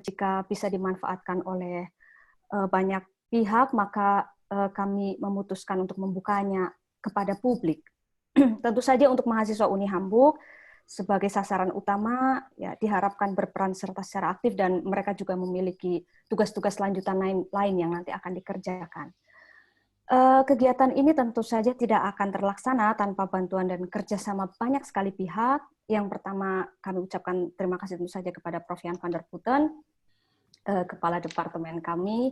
jika bisa dimanfaatkan oleh banyak pihak, maka kami memutuskan untuk membukanya kepada publik. Tentu saja untuk mahasiswa Uni Hamburg sebagai sasaran utama ya diharapkan berperan serta secara aktif dan mereka juga memiliki tugas-tugas lanjutan lain yang nanti akan dikerjakan. Kegiatan ini tentu saja tidak akan terlaksana tanpa bantuan dan kerjasama banyak sekali pihak. Yang pertama kami ucapkan terima kasih tentu saja kepada Prof. Jan van der Putten, Kepala Departemen kami.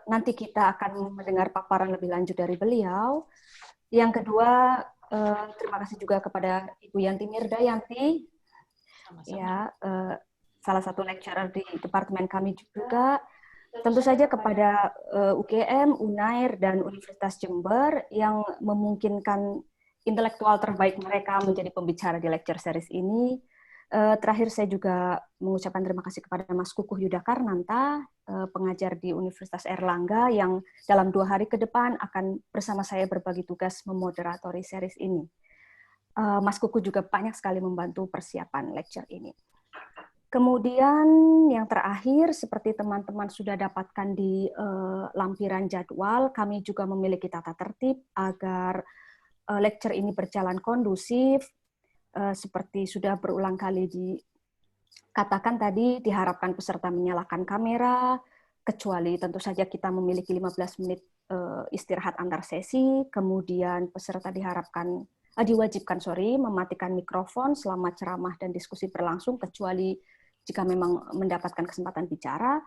Nanti kita akan mendengar paparan lebih lanjut dari beliau. Yang kedua, terima kasih juga kepada Ibu Yanti Mirdayanti, ya, salah satu lecturer di departemen kami juga. Tentu saja kepada UGM, UNAIR, dan Universitas Jember yang memungkinkan intelektual terbaik mereka menjadi pembicara di lecture series ini. Terakhir saya juga mengucapkan terima kasih kepada Mas Kukuh Yudakarnanta, pengajar di Universitas Erlangga yang dalam 2 hari ke depan akan bersama saya berbagi tugas memoderatori series ini. Mas Kukuh juga banyak sekali membantu persiapan lecture ini. Kemudian yang terakhir, seperti teman-teman sudah dapatkan di lampiran jadwal, kami juga memiliki tata tertib agar lecture ini berjalan kondusif. Seperti sudah berulang kali dikatakan tadi, diharapkan peserta menyalakan kamera, kecuali tentu saja kita memiliki 15 menit istirahat antar sesi, kemudian peserta diwajibkan mematikan mikrofon selama ceramah dan diskusi berlangsung, kecuali jika memang mendapatkan kesempatan bicara.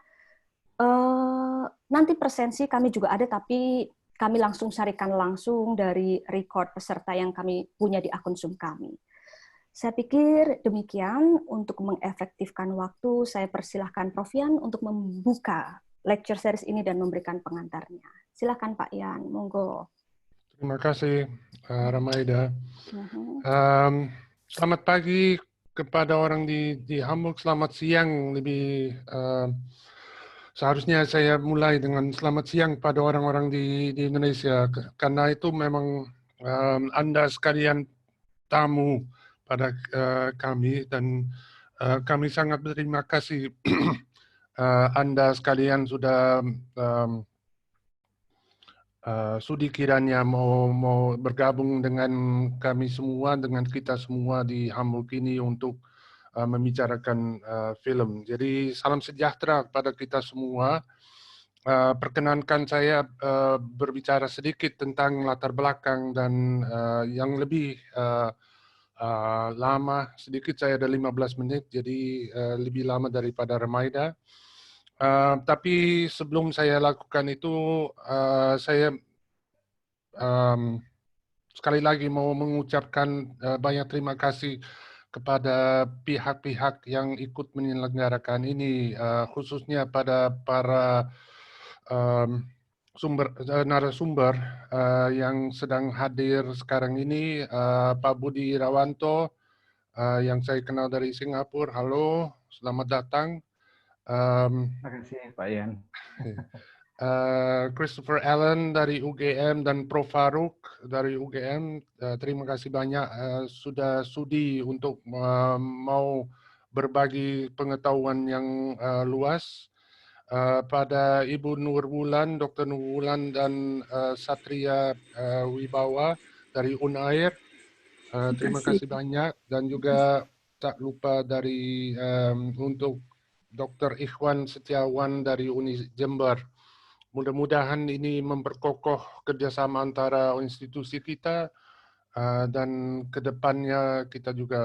Nanti presensi kami juga ada, tapi kami langsung carikan langsung dari record peserta yang kami punya di akun Zoom kami. Saya pikir demikian untuk mengefektifkan waktu. Saya persilahkan Prof. Yan untuk membuka lecture series ini dan memberikan pengantarnya. Silakan Pak Yan, monggo. Terima kasih, Ramaida. Selamat pagi kepada orang di Hamburg, selamat siang. Seharusnya saya mulai dengan selamat siang pada orang-orang di Indonesia, karena itu memang Anda sekalian tamu pada kami, dan kami sangat berterima kasih Anda sekalian sudah sudi kiranya mau bergabung dengan kami semua, dengan kita semua di Hamburg ini untuk membicarakan film. Jadi salam sejahtera kepada kita semua. Perkenankan saya berbicara sedikit tentang latar belakang dan yang lebih lama, sedikit saya ada 15 menit, jadi lebih lama daripada Ramaida. Tapi sebelum saya lakukan itu, saya sekali lagi mau mengucapkan banyak terima kasih kepada pihak-pihak yang ikut menyelenggarakan ini, khususnya pada para narasumber yang sedang hadir sekarang ini, Pak Budi Irawanto, yang saya kenal dari Singapura. Halo, selamat datang. Terima kasih Pak Yan. Christopher Allen dari UGM dan Prof. Faruk dari UGM, terima kasih banyak sudah sudi untuk mau berbagi pengetahuan yang luas. Pada Ibu Nurwulan, Dr. Nurwulan dan Satria Wibawa dari UNAIR, terima kasih banyak, dan juga tak lupa dari untuk Dr. Ikhwan Setiawan dari Uni Jember. Mudah-mudahan ini memperkokoh kerjasama antara institusi kita, dan kedepannya kita juga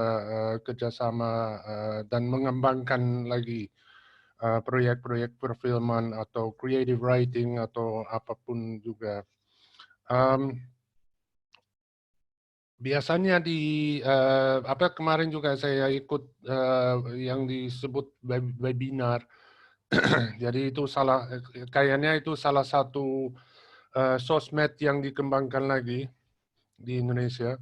kerjasama dan mengembangkan lagi proyek-proyek perfilman atau creative writing atau apapun juga. Biasanya kemarin juga saya ikut yang disebut webinar. Jadi itu kayaknya itu salah satu sosmed yang dikembangkan lagi di Indonesia.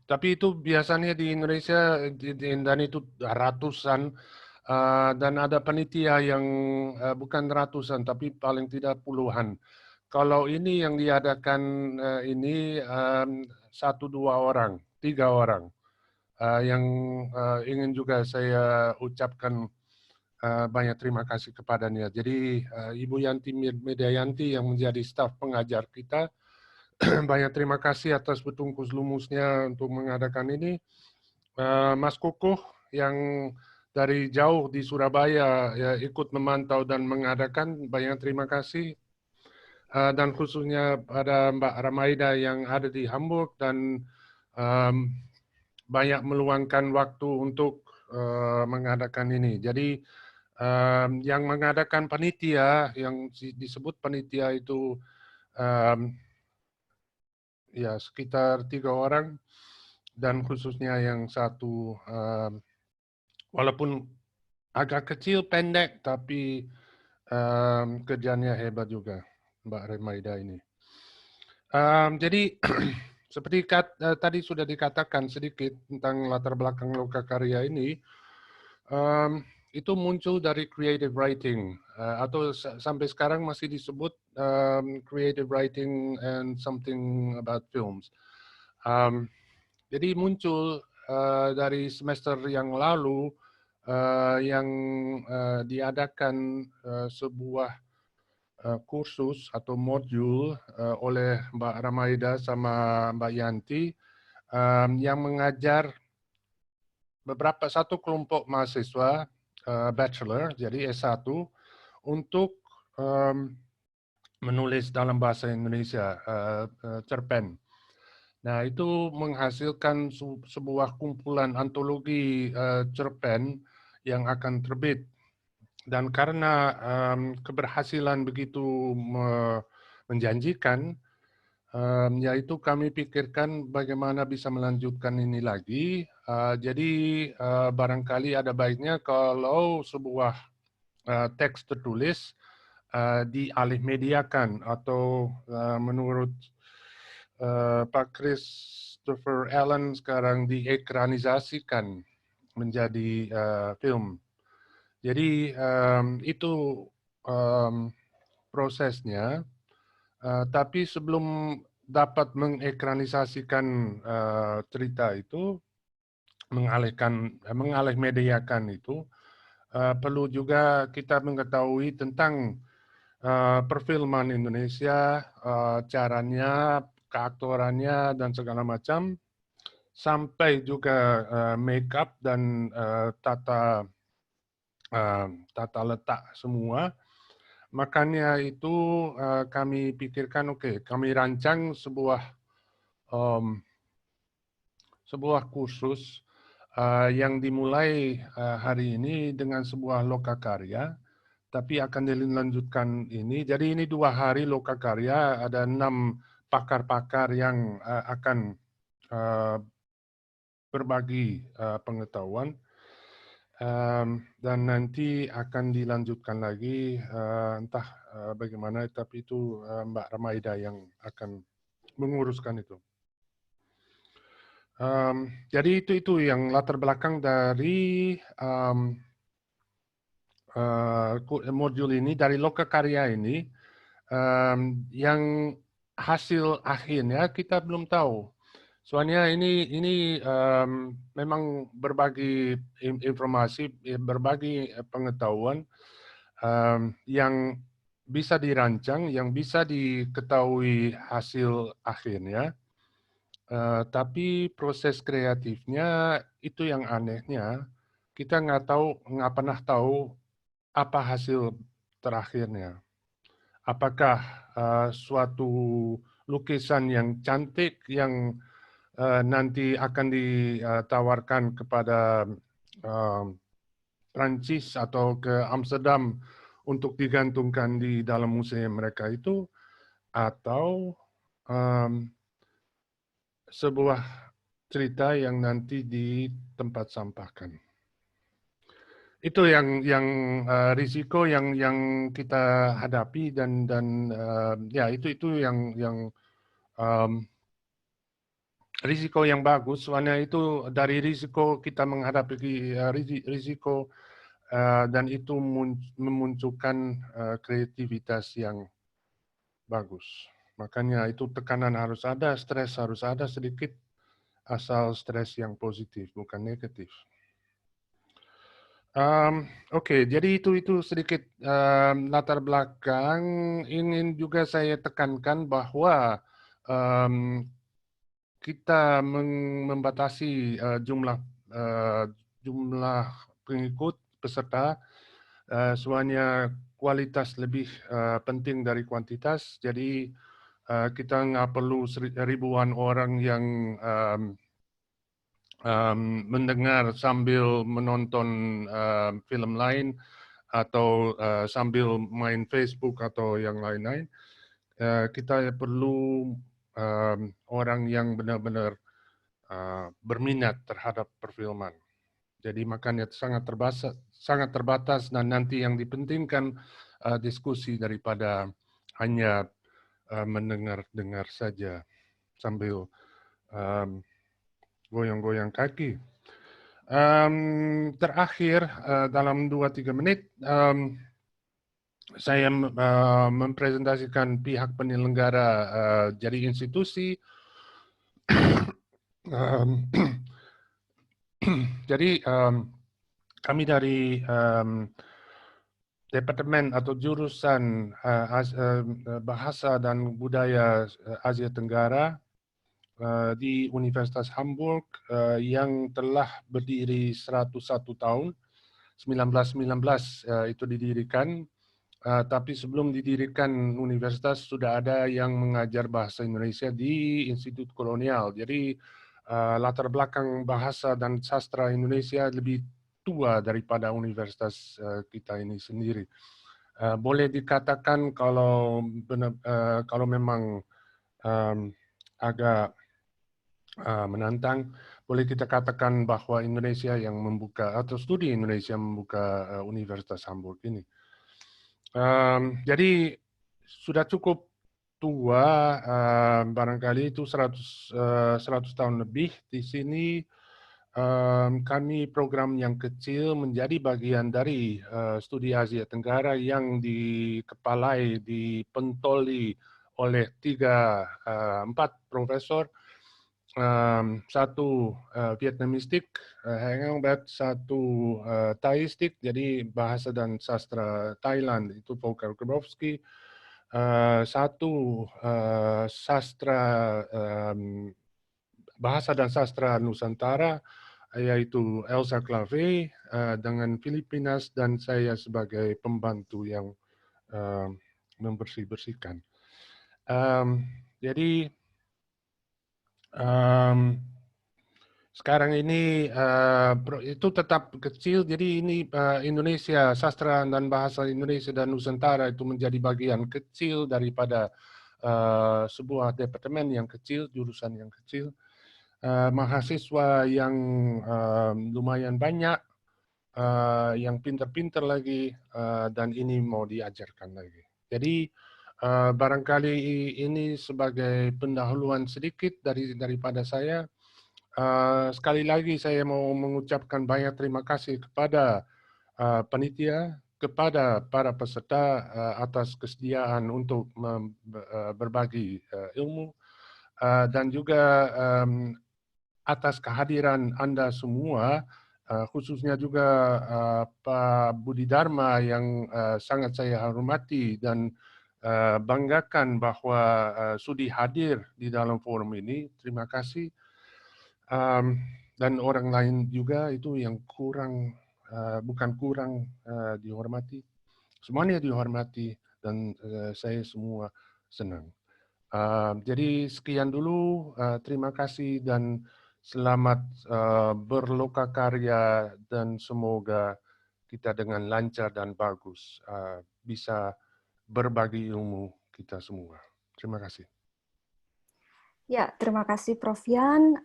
Tapi itu biasanya di Indonesia dan itu ratusan, dan ada panitia yang bukan ratusan tapi paling tidak puluhan. Kalau ini yang diadakan ini 1-2 orang, 3 orang. Yang ingin juga saya ucapkan banyak terima kasih kepadanya. Jadi Ibu Yanti Mediayanti yang menjadi staf pengajar kita, banyak terima kasih atas betungkus lumusnya untuk mengadakan ini. Mas Kukuh yang dari jauh di Surabaya ya, ikut memantau dan mengadakan, banyak terima kasih. Dan khususnya pada Mbak Ramaida yang ada di Hamburg dan banyak meluangkan waktu untuk mengadakan ini. Jadi yang mengadakan panitia, yang disebut panitia itu ya sekitar 3 orang, dan khususnya yang satu walaupun agak kecil, pendek, tapi kerjanya hebat juga, Mbak Remaida ini. Jadi seperti tadi sudah dikatakan sedikit tentang latar belakang Lokakarya ini, itu muncul dari creative writing, atau sampai sekarang masih disebut creative writing and something about films. Jadi muncul dari semester yang lalu yang diadakan sebuah kursus atau modul oleh Mbak Ramaida sama Mbak Yanti yang mengajar satu kelompok mahasiswa bachelor, jadi S1, untuk menulis dalam bahasa Indonesia, cerpen. Nah, itu menghasilkan sebuah kumpulan antologi cerpen yang akan terbit. Dan karena keberhasilan begitu menjanjikan, yaitu kami pikirkan bagaimana bisa melanjutkan ini lagi. Jadi barangkali ada baiknya kalau sebuah teks tertulis dialih mediakan atau menurut Pak Christopher Allen sekarang diekranisasikan menjadi film. Jadi itu prosesnya. Tapi sebelum dapat mengekranisasikan cerita itu, mengalih mediakan itu, perlu juga kita mengetahui tentang perfilman Indonesia, caranya, keaktorannya, dan segala macam, sampai juga make up dan tata letak semua. Makanya itu kami pikirkan, kami rancang sebuah kursus yang dimulai hari ini dengan sebuah lokakarya, tapi akan dilanjutkan ini. Jadi ini 2 hari lokakarya, ada 6 pakar-pakar yang akan berbagi pengetahuan. Dan nanti akan dilanjutkan lagi, entah bagaimana, tapi itu Mbak Ramaida yang akan menguruskan itu. Jadi itu yang latar belakang dari modul ini, dari Lokakarya ini, yang hasil akhirnya kita belum tahu. Soalnya ini memang berbagi informasi, berbagi pengetahuan yang bisa dirancang, yang bisa diketahui hasil akhirnya, tapi proses kreatifnya itu yang anehnya, kita nggak pernah tahu apa hasil terakhirnya. Apakah suatu lukisan yang cantik yang nanti akan ditawarkan kepada Prancis atau ke Amsterdam untuk digantungkan di dalam museum mereka itu, atau sebuah cerita yang nanti di tempat sampahkan. Itu yang risiko yang kita hadapi, dan ya itu yang risiko yang bagus. Soalnya itu dari risiko kita menghadapi risiko, dan itu memunculkan kreativitas yang bagus. Makanya itu tekanan harus ada, stres harus ada sedikit, asal stres yang positif, bukan negatif. Oke, jadi itu sedikit latar belakang. Ingin juga saya tekankan bahwa kita membatasi jumlah pengikut peserta. Soalnya kualitas lebih penting dari kuantitas. Jadi kita nggak perlu ribuan orang yang mendengar sambil menonton film lain atau sambil main Facebook atau yang lain-lain. Kita perlu orang yang benar-benar berminat terhadap perfilman. Jadi makanya sangat terbatas dan nanti yang dipentingkan diskusi daripada hanya mendengar-dengar saja sambil goyang-goyang kaki. Terakhir, dalam 2-3 menit, saya mempresentasikan pihak penyelenggara jadi institusi. Jadi kami dari Departemen atau jurusan Bahasa dan Budaya Asia Tenggara di Universitas Hamburg yang telah berdiri 101 tahun. 1919 itu didirikan, tapi sebelum didirikan universitas sudah ada yang mengajar bahasa Indonesia di Institut Kolonial. Jadi latar belakang bahasa dan sastra Indonesia lebih tua daripada universitas kita ini sendiri. Boleh dikatakan kalau memang agak menantang, boleh kita katakan bahwa Indonesia yang membuka atau studi Indonesia membuka Universitas Hamburg ini. Jadi sudah cukup tua, barangkali itu 100 tahun lebih di sini. Kami program yang kecil menjadi bagian dari studi Asia Tenggara yang dikepalai, dipentoli oleh 4 profesor, satu Vietnamistik, Heng Engbat, satu Thaistik, jadi bahasa dan sastra Thailand itu Volker Grabowski, satu sastra bahasa dan sastra Nusantara, yaitu Elsa Clave dengan Filipinas, dan saya sebagai pembantu yang membersih-bersihkan. Jadi sekarang ini itu tetap kecil, jadi ini Indonesia, sastra dan bahasa Indonesia dan Nusantara itu menjadi bagian kecil daripada sebuah departemen yang kecil, jurusan yang kecil. Mahasiswa yang lumayan banyak, yang pintar-pintar lagi, dan ini mau diajarkan lagi. Jadi barangkali ini sebagai pendahuluan sedikit daripada saya. Sekali lagi saya mau mengucapkan banyak terima kasih kepada panitia, kepada para peserta atas kesediaan untuk berbagi ilmu, dan juga atas kehadiran Anda semua, khususnya juga Pak Budi Dharma yang sangat saya hormati dan banggakan bahwa sudi hadir di dalam forum ini. Terima kasih. Dan orang lain juga itu yang bukan kurang dihormati. Semuanya dihormati dan saya semua senang. Jadi sekian dulu, terima kasih dan selamat berlokakarya, dan semoga kita dengan lancar dan bagus bisa berbagi ilmu kita semua. Terima kasih. Ya, terima kasih Prof. Yan.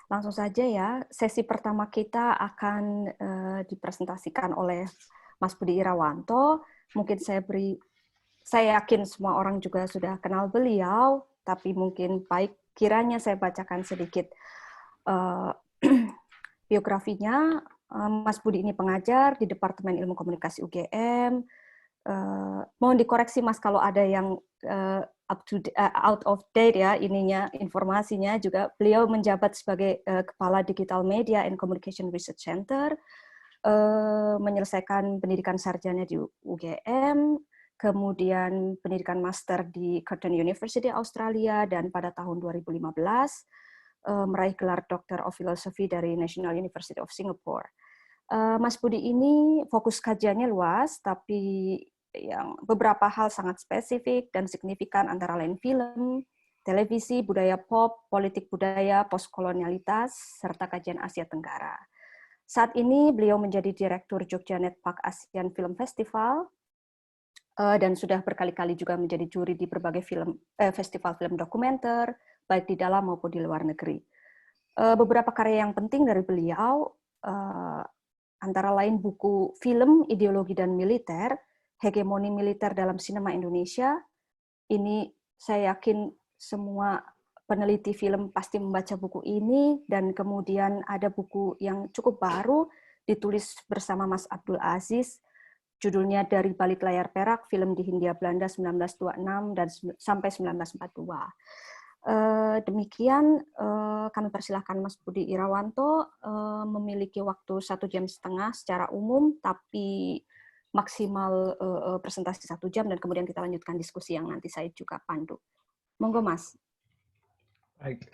Langsung saja ya, sesi pertama kita akan dipresentasikan oleh Mas Budi Irawanto. Mungkin saya yakin semua orang juga sudah kenal beliau, tapi mungkin baik kiranya saya bacakan sedikit biografinya. Mas Budi ini pengajar di Departemen Ilmu Komunikasi UGM. Mohon dikoreksi Mas kalau ada yang out of date ya ininya informasinya juga. Beliau menjabat sebagai Kepala Digital Media and Communication Research Center, menyelesaikan pendidikan sarjana di UGM, kemudian pendidikan master di Curtin University Australia, dan pada tahun 2015 meraih gelar Doctor of Philosophy dari National University of Singapore. Mas Budi ini fokus kajiannya luas, tapi yang beberapa hal sangat spesifik dan signifikan antara lain film, televisi, budaya pop, politik budaya, postkolonialitas, serta kajian Asia Tenggara. Saat ini beliau menjadi Direktur Jogja Netpark Asian Film Festival, dan sudah berkali-kali juga menjadi juri di berbagai festival film dokumenter, baik di dalam maupun di luar negeri. Beberapa karya yang penting dari beliau, antara lain buku Film, Ideologi dan Militer, Hegemoni Militer dalam Sinema Indonesia. Ini saya yakin semua peneliti film pasti membaca buku ini, dan kemudian ada buku yang cukup baru, ditulis bersama Mas Abdul Aziz, judulnya Dari Balik Layar Perak, Film di Hindia Belanda 1926 dan sampai 1942. Demikian kami persilahkan Mas Budi Irawanto, memiliki waktu 1,5 jam secara umum, tapi maksimal presentasi 1 jam, dan kemudian kita lanjutkan diskusi yang nanti saya juga pandu. Monggo Mas. Baik,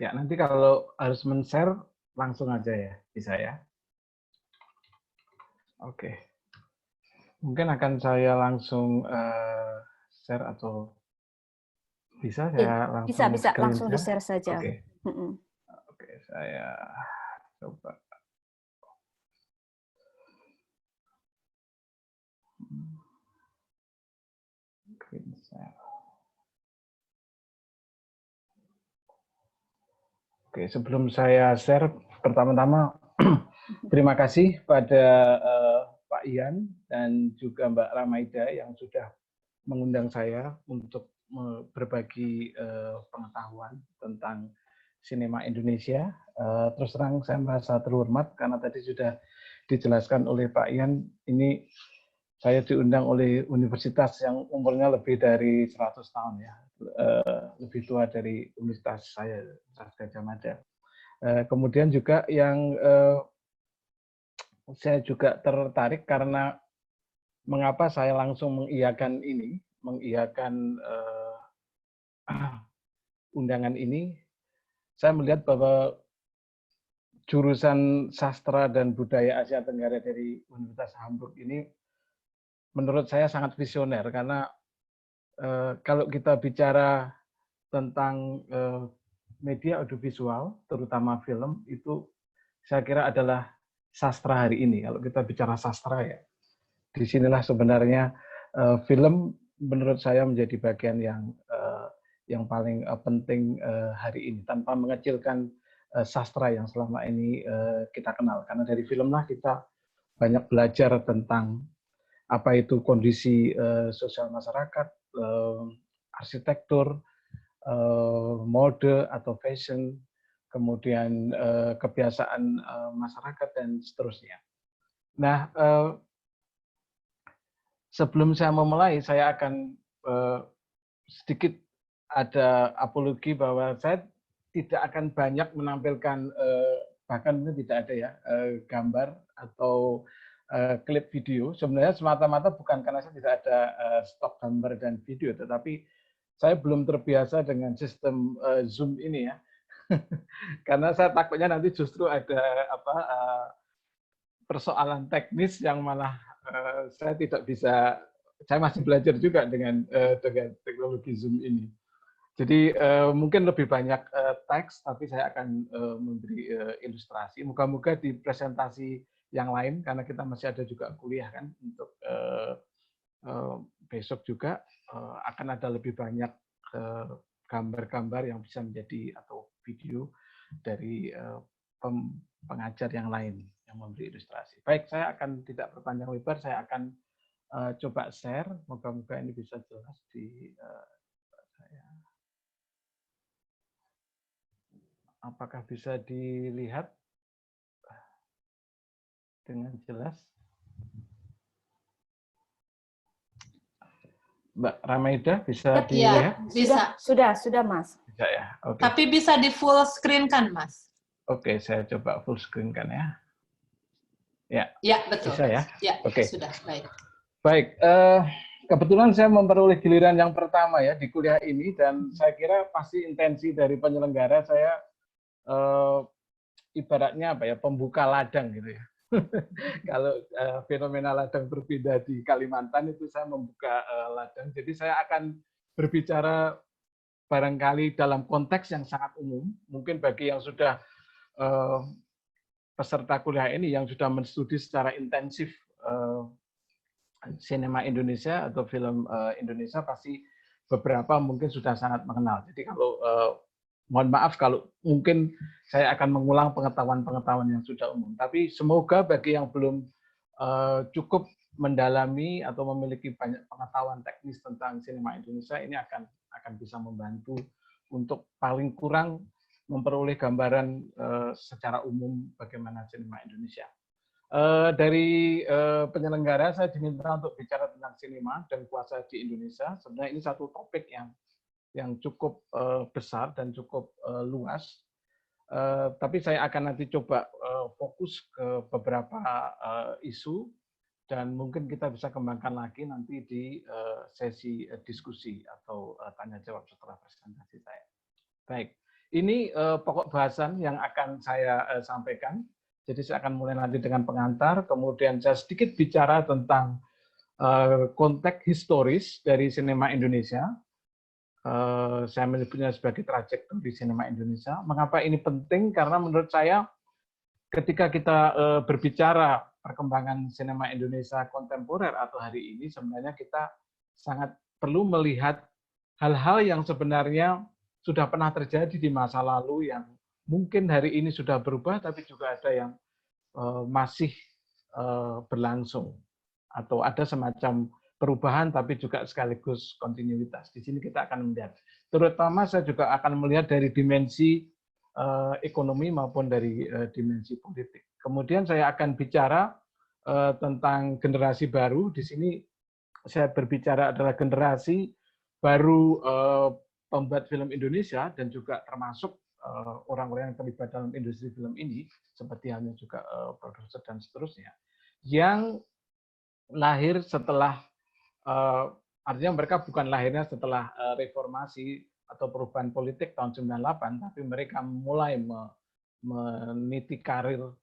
ya nanti kalau harus men-share langsung aja ya, bisa ya. Oke, mungkin akan saya langsung share atau bisa saya langsung bisa langsung di-share saja. Oke. Oke, saya coba. Oke, sebelum saya share, pertama-tama terima kasih pada Pak Ian dan juga Mbak Ramaida yang sudah mengundang saya untuk berbagi pengetahuan tentang sinema Indonesia. Terus terang saya merasa terhormat karena tadi sudah dijelaskan oleh Pak Ian, ini saya diundang oleh universitas yang umurnya lebih dari 100 tahun ya, lebih tua dari universitas saya, Universitas Gadjah Mada. Kemudian juga yang saya juga tertarik karena mengapa saya langsung mengiyakan ini, mengiyakan undangan ini, saya melihat bahwa jurusan sastra dan budaya Asia Tenggara dari Universitas Hamburg ini menurut saya sangat visioner, karena kalau kita bicara tentang media audiovisual, terutama film, itu saya kira adalah sastra hari ini. Kalau kita bicara sastra ya, disinilah sebenarnya film menurut saya menjadi bagian yang paling penting hari ini, tanpa mengecilkan sastra yang selama ini kita kenal. Karena dari filmlah kita banyak belajar tentang apa itu kondisi sosial masyarakat, arsitektur, mode atau fashion, kemudian kebiasaan masyarakat dan seterusnya. Nah, sebelum saya memulai, saya akan sedikit ada apologi bahwa saya tidak akan banyak menampilkan, bahkan ini tidak ada ya, gambar atau klip video. Sebenarnya semata-mata bukan karena saya tidak ada stok gambar dan video, tetapi saya belum terbiasa dengan sistem Zoom ini ya. Karena saya takutnya nanti justru ada persoalan teknis yang malah saya tidak bisa, saya masih belajar juga dengan teknologi Zoom ini. Jadi mungkin lebih banyak teks, tapi saya akan memberi ilustrasi. Moga-moga di presentasi yang lain, karena kita masih ada juga kuliah kan untuk besok juga akan ada lebih banyak gambar-gambar yang bisa menjadi atau video dari pengajar yang lain yang memberi ilustrasi. Baik, saya akan tidak berpanjang lebar, saya akan coba share. Moga-moga ini bisa jelas di saya. Apakah bisa dilihat dengan jelas? Mbak Ramaida bisa Ya, dilihat? bisa. Sudah, Mas. Bisa ya. Oke. Tapi bisa di full screen kan, Mas? Oke, saya coba full screen kan ya. Ya, Ya, betul. bisa ya. Ya, Oke. sudah. Baik. Baik, kebetulan saya memperoleh giliran yang pertama ya di kuliah ini, dan saya kira pasti intensi dari penyelenggara saya ibaratnya apa ya, pembuka ladang gitu ya. Kalau fenomena ladang berbeda di Kalimantan, itu saya membuka ladang. Jadi saya akan berbicara barangkali dalam konteks yang sangat umum, mungkin bagi yang sudah peserta kuliah ini yang sudah menstudi secara intensif sinema Indonesia atau film Indonesia, pasti beberapa mungkin sudah sangat mengenal. Jadi kalau mohon maaf kalau mungkin saya akan mengulang pengetahuan-pengetahuan yang sudah umum. Tapi semoga bagi yang belum cukup mendalami atau memiliki banyak pengetahuan teknis tentang sinema Indonesia, ini akan bisa membantu untuk paling kurang memperoleh gambaran secara umum bagaimana sinema Indonesia. Dari penyelenggara saya diminta untuk bicara tentang sinema dan kuasa di Indonesia. Sebenarnya ini satu topik yang cukup besar dan cukup luas. Tapi saya akan nanti coba fokus ke beberapa isu, dan mungkin kita bisa kembangkan lagi nanti di sesi diskusi atau tanya jawab setelah presentasi saya. Baik, ini pokok bahasan yang akan saya sampaikan. Jadi saya akan mulai nanti dengan pengantar, kemudian saya sedikit bicara tentang konteks historis dari sinema Indonesia. Saya menyebutnya sebagai trajektori sinema Indonesia. Mengapa ini penting? Karena menurut saya ketika kita berbicara perkembangan sinema Indonesia kontemporer atau hari ini, sebenarnya kita sangat perlu melihat hal-hal yang sebenarnya sudah pernah terjadi di masa lalu yang mungkin hari ini sudah berubah, tapi juga ada yang masih berlangsung atau ada semacam perubahan, tapi juga sekaligus kontinuitas. Di sini kita akan melihat. Terutama saya juga akan melihat dari dimensi ekonomi maupun dari dimensi politik. Kemudian saya akan bicara tentang generasi baru. Di sini saya berbicara adalah generasi baru pembuat film Indonesia dan juga termasuk orang-orang yang terlibat dalam industri film ini, seperti halnya juga produser dan seterusnya, yang lahir setelah, artinya mereka bukan lahirnya setelah reformasi atau perubahan politik tahun 98, tapi mereka mulai meniti karir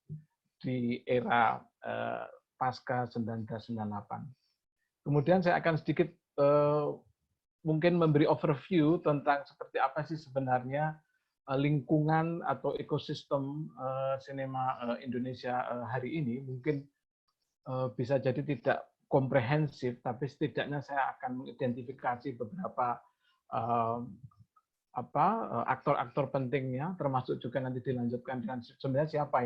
di era pasca 1998. Kemudian saya akan sedikit mungkin memberi overview tentang seperti apa sih sebenarnya lingkungan atau ekosistem sinema Indonesia hari ini. Mungkin bisa jadi tidak komprehensif, tapi setidaknya saya akan mengidentifikasi beberapa aktor-aktor pentingnya, termasuk juga nanti dilanjutkan dengan sebenarnya siapa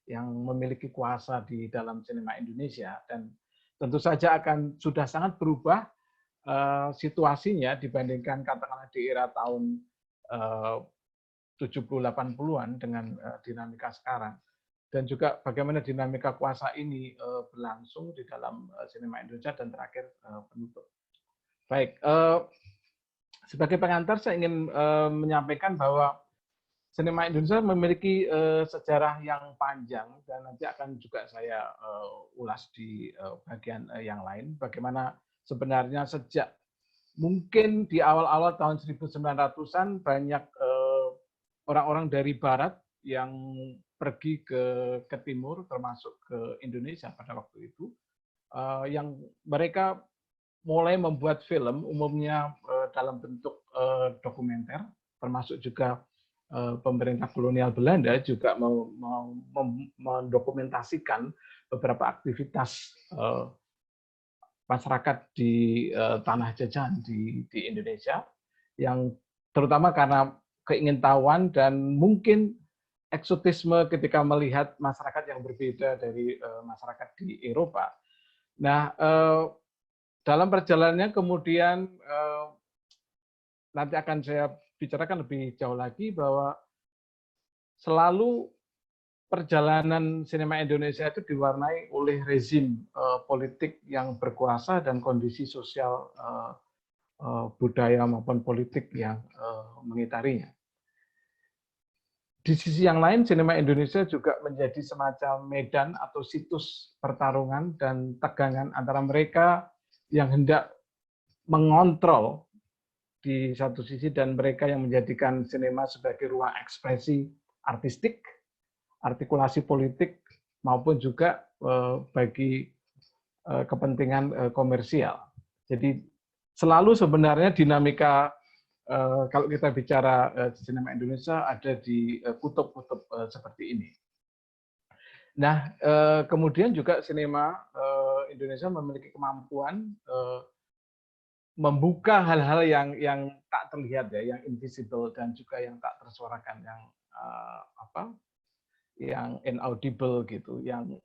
yang memiliki kuasa di dalam sinema Indonesia. Dan tentu saja akan sudah sangat berubah situasinya dibandingkan katakanlah di era tahun 70-80-an dengan dinamika sekarang. Dan juga bagaimana dinamika kuasa ini berlangsung di dalam sinema Indonesia, dan terakhir penutup. Baik, sebagai pengantar saya ingin menyampaikan bahwa sinema Indonesia memiliki sejarah yang panjang, dan nanti akan juga saya ulas di bagian yang lain, bagaimana sebenarnya sejak mungkin di awal-awal tahun 1900-an banyak orang-orang dari barat yang pergi ke timur, termasuk ke Indonesia pada waktu itu, yang mereka mulai membuat film, umumnya dalam bentuk dokumenter, termasuk juga pemerintah kolonial Belanda juga mendokumentasikan beberapa aktivitas masyarakat di tanah jajahan di Indonesia, yang terutama karena keingintahuan dan mungkin eksotisme ketika melihat masyarakat yang berbeda dari masyarakat di Eropa. Nah, dalam perjalanannya kemudian nanti akan saya bicarakan lebih jauh lagi bahwa selalu perjalanan sinema Indonesia itu diwarnai oleh rezim politik yang berkuasa dan kondisi sosial budaya maupun politik yang mengitarinya. Di sisi yang lain, sinema Indonesia juga menjadi semacam medan atau situs pertarungan dan tegangan antara mereka yang hendak mengontrol di satu sisi dan mereka yang menjadikan sinema sebagai ruang ekspresi artistik, artikulasi politik, maupun juga bagi kepentingan komersial. Jadi selalu sebenarnya dinamika kalau kita bicara sinema Indonesia ada di kutub-kutub seperti ini. Nah, kemudian juga sinema Indonesia memiliki kemampuan membuka hal-hal yang tak terlihat ya, yang invisible dan juga yang tak tersuarakan, yang inaudible gitu, yang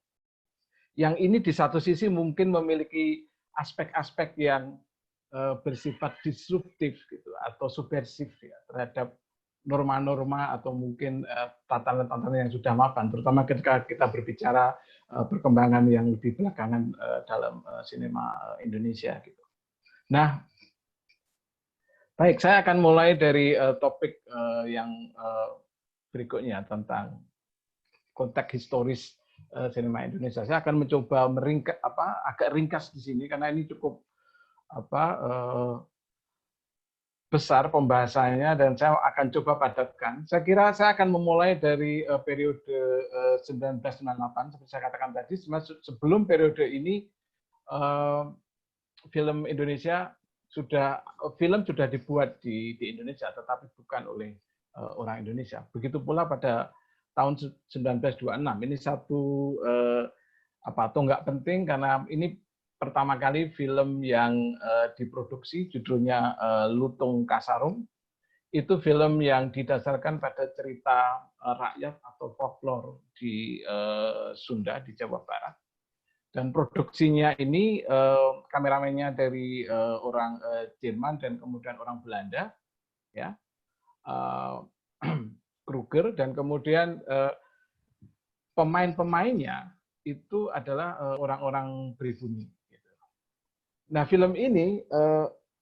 ini di satu sisi mungkin memiliki aspek-aspek yang bersifat disruptif gitu atau subversif ya, terhadap norma-norma atau mungkin tatanan-tatanan yang sudah mapan, terutama ketika kita berbicara perkembangan yang lebih belakangan dalam sinema Indonesia gitu. Nah, baik, saya akan mulai dari topik yang berikutnya tentang konteks historis sinema Indonesia. Saya akan mencoba agak ringkas di sini karena ini cukup besar pembahasannya dan saya akan coba padatkan. Saya kira saya akan memulai dari periode 1998 seperti saya katakan tadi. Sebelum periode ini film sudah dibuat di Indonesia tetapi bukan oleh orang Indonesia. Begitu pula pada tahun 1926. Ini satu tonggak penting karena ini pertama kali film yang diproduksi, judulnya Lutung Kasarung. Itu film yang didasarkan pada cerita rakyat atau folklore di Sunda, di Jawa Barat. Dan produksinya ini kameramennya dari orang Jerman dan kemudian orang Belanda, ya, Kruger, dan kemudian pemain-pemainnya itu adalah orang-orang pribumi. Nah, film ini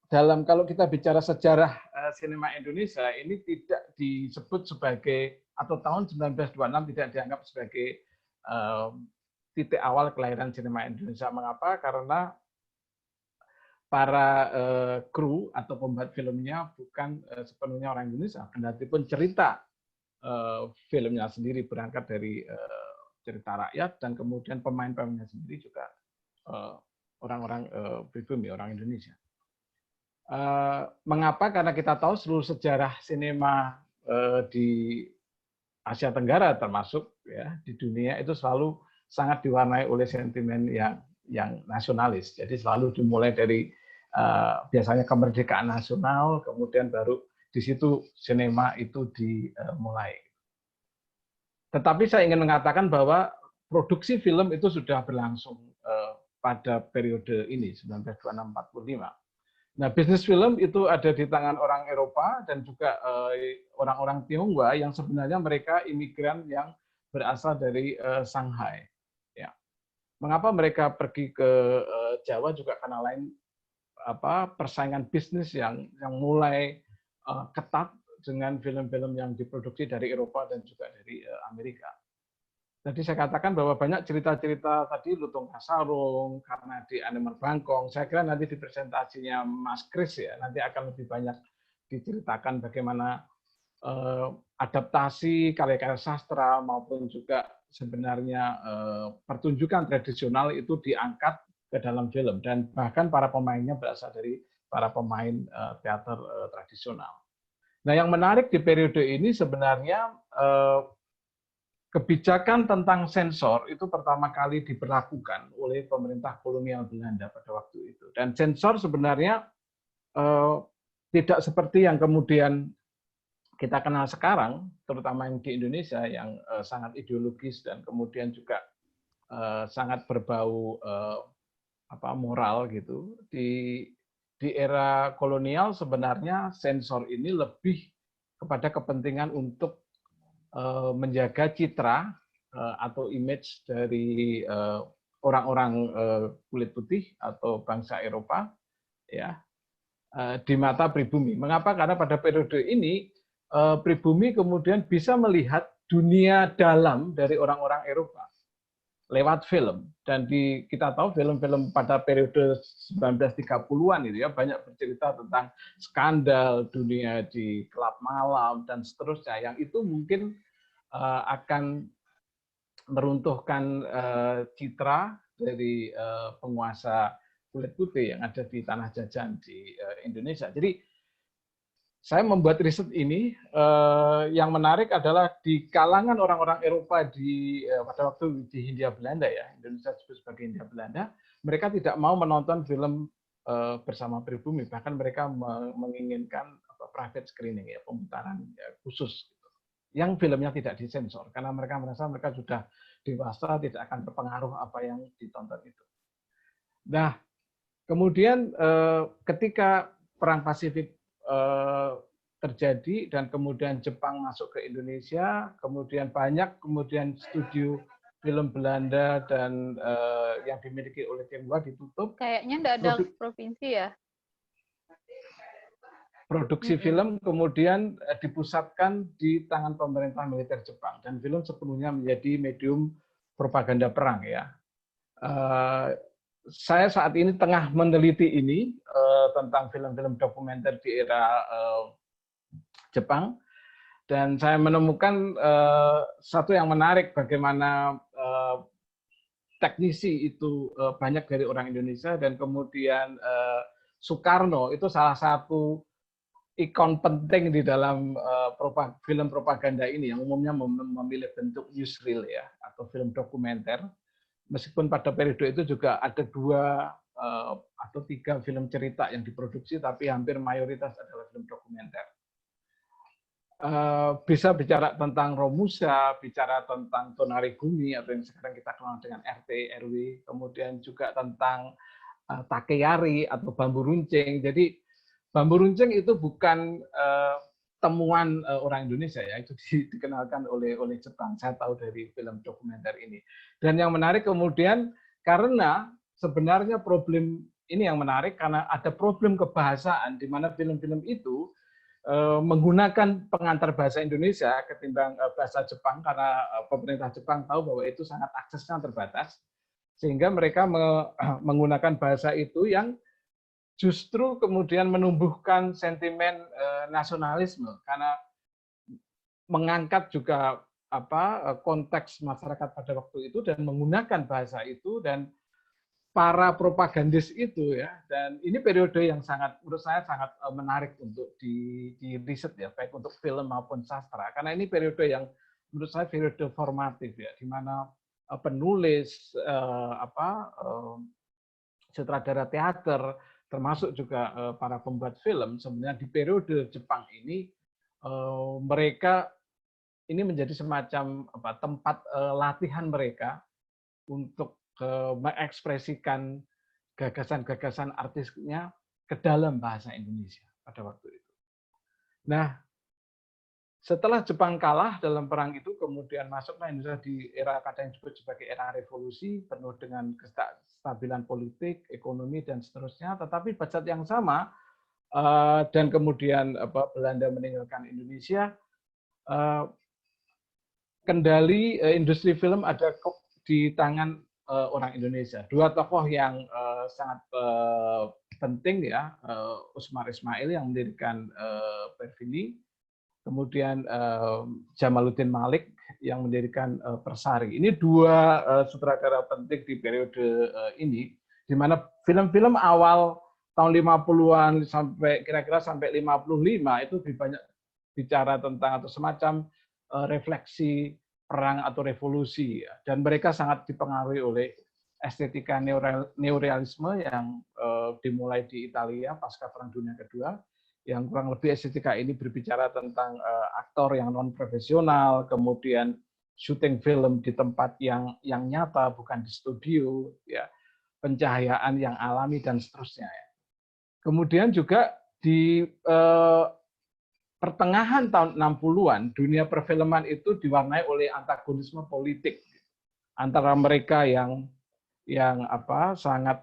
kalau kita bicara sejarah sinema Indonesia ini tidak disebut sebagai atau tahun 1926 tidak dianggap sebagai titik awal kelahiran sinema Indonesia. Mengapa? Karena para kru atau pembuat filmnya bukan sepenuhnya orang Indonesia. Kendatipun cerita filmnya sendiri berangkat dari cerita rakyat dan kemudian pemain-pemainnya sendiri juga orang-orang pribumi, orang Indonesia. Mengapa? Karena kita tahu seluruh sejarah sinema di Asia Tenggara termasuk ya di dunia itu selalu sangat diwarnai oleh sentimen yang nasionalis. Jadi selalu dimulai dari biasanya kemerdekaan nasional, kemudian baru di situ sinema itu dimulai. Tetapi saya ingin mengatakan bahwa produksi film itu sudah berlangsung pada periode ini 1926-45. Nah, bisnis film itu ada di tangan orang Eropa dan juga orang-orang Tionghoa yang sebenarnya mereka imigran yang berasal dari Shanghai. Ya. Mengapa mereka pergi ke Jawa juga karena persaingan bisnis yang mulai ketat dengan film-film yang diproduksi dari Eropa dan juga dari Amerika. Jadi saya katakan bahwa banyak cerita-cerita tadi Lutung Kasarung, karena di Animal Bangkong, saya kira nanti di presentasinya Mas Kris ya, nanti akan lebih banyak diceritakan bagaimana adaptasi karya-karya sastra maupun juga sebenarnya pertunjukan tradisional itu diangkat ke dalam film dan bahkan para pemainnya berasal dari para pemain teater tradisional. Nah, yang menarik di periode ini sebenarnya kebijakan tentang sensor itu pertama kali diberlakukan oleh pemerintah kolonial Belanda pada waktu itu. Dan sensor sebenarnya tidak seperti yang kemudian kita kenal sekarang, terutama yang di Indonesia yang sangat ideologis dan kemudian juga sangat berbau moral gitu. Di era kolonial sebenarnya sensor ini lebih kepada kepentingan untuk menjaga citra atau image dari orang-orang kulit putih atau bangsa Eropa, ya, di mata pribumi. Mengapa? Karena pada periode ini pribumi kemudian bisa melihat dunia dalam dari orang-orang Eropa lewat film. Dan kita tahu film-film pada periode 1930-an itu ya banyak bercerita tentang skandal dunia di klub malam dan seterusnya, yang itu mungkin akan meruntuhkan citra dari penguasa kulit putih yang ada di tanah jajan di Indonesia. Jadi saya membuat riset ini, yang menarik adalah di kalangan orang-orang Eropa pada waktu di Hindia Belanda ya, Indonesia disebut sebagai Hindia Belanda, mereka tidak mau menonton film bersama pribumi, bahkan mereka menginginkan private screening ya, pemutaran khusus, yang filmnya tidak disensor, karena mereka merasa mereka sudah dewasa, tidak akan terpengaruh apa yang ditonton itu. Nah, kemudian ketika Perang Pasifik terjadi dan kemudian Jepang masuk ke Indonesia, kemudian banyak studio film Belanda dan yang dimiliki oleh Tionghoa ditutup. Kayaknya nggak ada provinsi ya. Produksi film kemudian dipusatkan di tangan pemerintah militer Jepang dan film sepenuhnya menjadi medium propaganda perang ya. Saya saat ini tengah meneliti ini tentang film-film dokumenter di era Jepang, dan saya menemukan satu yang menarik, bagaimana teknisi itu banyak dari orang Indonesia, dan kemudian Soekarno itu salah satu ikon penting di dalam film propaganda ini, yang umumnya memilih bentuk newsreel ya, atau film dokumenter. Meskipun pada periode itu juga ada 2 atau 3 film cerita yang diproduksi, tapi hampir mayoritas adalah film dokumenter. Bisa bicara tentang Romusa, bicara tentang Tonarigumi, atau yang sekarang kita kenal dengan RT, RW, kemudian juga tentang Takeyari atau bambu runcing. Jadi bambu runcing itu bukan temuan orang Indonesia ya, itu dikenalkan oleh Jepang. Saya tahu dari film dokumenter ini. Dan yang menarik kemudian, karena sebenarnya problem ini yang menarik karena ada problem kebahasaan di mana film-film itu menggunakan pengantar bahasa Indonesia ketimbang bahasa Jepang, karena pemerintah Jepang tahu bahwa itu sangat aksesnya terbatas, sehingga mereka menggunakan bahasa itu yang justru kemudian menumbuhkan sentimen nasionalisme, karena mengangkat juga konteks masyarakat pada waktu itu dan menggunakan bahasa itu, dan para propagandis itu ya. Dan ini periode yang menurut saya sangat menarik untuk di riset ya, baik untuk film maupun sastra, karena ini periode yang menurut saya periode formatif ya, di mana penulis, sutradara teater, termasuk juga para pembuat film, sebenarnya di periode Jepang ini mereka ini menjadi semacam tempat latihan mereka untuk mengekspresikan gagasan-gagasan artisnya ke dalam bahasa Indonesia pada waktu itu. Nah, setelah Jepang kalah dalam perang itu, kemudian masuklah Indonesia di era kadang disebut sebagai era revolusi, penuh dengan kestabilan politik, ekonomi, dan seterusnya. Tetapi pada saat yang sama, dan kemudian Belanda meninggalkan Indonesia, kendali industri film ada di tangan orang Indonesia. 2 tokoh yang sangat penting ya, Usmar Ismail yang mendirikan Perfini, kemudian Jamaluddin Malik yang mendirikan Persari. Ini 2 sutradara penting di periode ini, di mana film-film awal tahun 50-an sampai kira-kira sampai 55 itu banyak bicara tentang atau semacam refleksi perang atau revolusi ya. Dan mereka sangat dipengaruhi oleh estetika neorealisme yang dimulai di Italia pasca Perang Dunia Kedua, yang kurang lebih estetika ini berbicara tentang aktor yang non profesional, kemudian syuting film di tempat yang nyata, bukan di studio, ya, pencahayaan yang alami dan seterusnya. Ya. Kemudian juga di pertengahan tahun 60-an, dunia perfilman itu diwarnai oleh antagonisme politik antara mereka yang sangat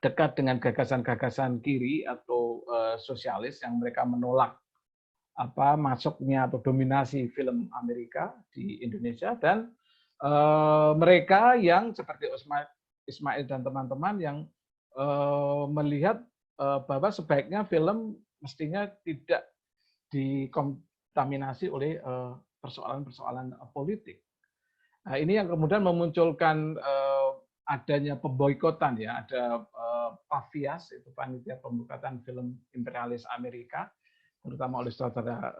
dekat dengan gagasan-gagasan kiri atau sosialis yang mereka menolak masuknya atau dominasi film Amerika di Indonesia, dan mereka yang seperti Ismail dan teman-teman yang melihat bahwa sebaiknya film mestinya tidak dikontaminasi oleh persoalan-persoalan politik. Nah, ini yang kemudian memunculkan adanya pemboikotan, ya, ada PAVIAS, itu panitia pemboikotan film imperialis Amerika, terutama oleh saudara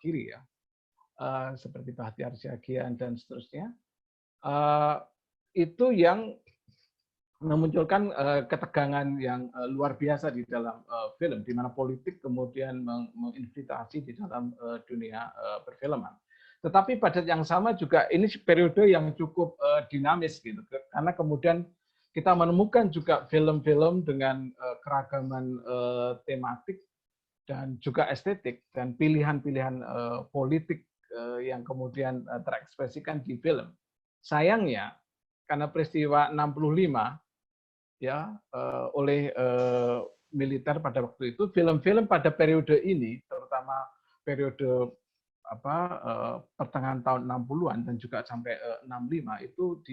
kiri, ya, seperti Bahtiar Siagian dan seterusnya. Itu yang memunculkan ketegangan yang luar biasa di dalam film, di mana politik kemudian menginfiltrasi di dalam dunia perfilman. Tetapi pada yang sama juga ini periode yang cukup dinamis gitu, karena kemudian kita menemukan juga film-film dengan keragaman tematik dan juga estetik dan pilihan-pilihan politik yang kemudian terekspresikan di film. Sayangnya karena peristiwa 65 ya oleh militer pada waktu itu, film-film pada periode ini, terutama periode pertengahan tahun 60-an dan juga sampai 65 itu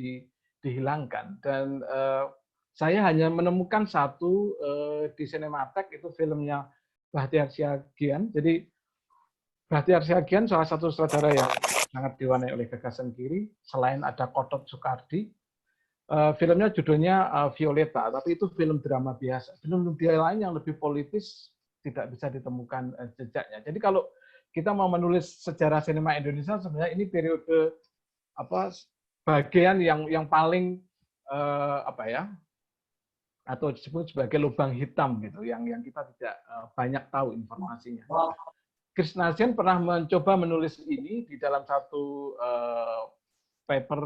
dihilangkan, dan saya hanya menemukan satu di Cinematheque, itu filmnya Bahtiar Siagian. Jadi Bahtiar Siagian salah satu sutradara yang sangat diwarnai oleh gagasan kiri, selain ada Kotot Soekardi. Filmnya judulnya Violeta, tapi itu film drama biasa. Film lain yang lebih politis tidak bisa ditemukan jejaknya. Jadi kalau kita mau menulis sejarah sinema Indonesia, sebenarnya ini periode bagian yang paling atau disebut sebagai lubang hitam gitu, yang kita tidak banyak tahu informasinya. Krisnasien pernah mencoba menulis ini di dalam satu paper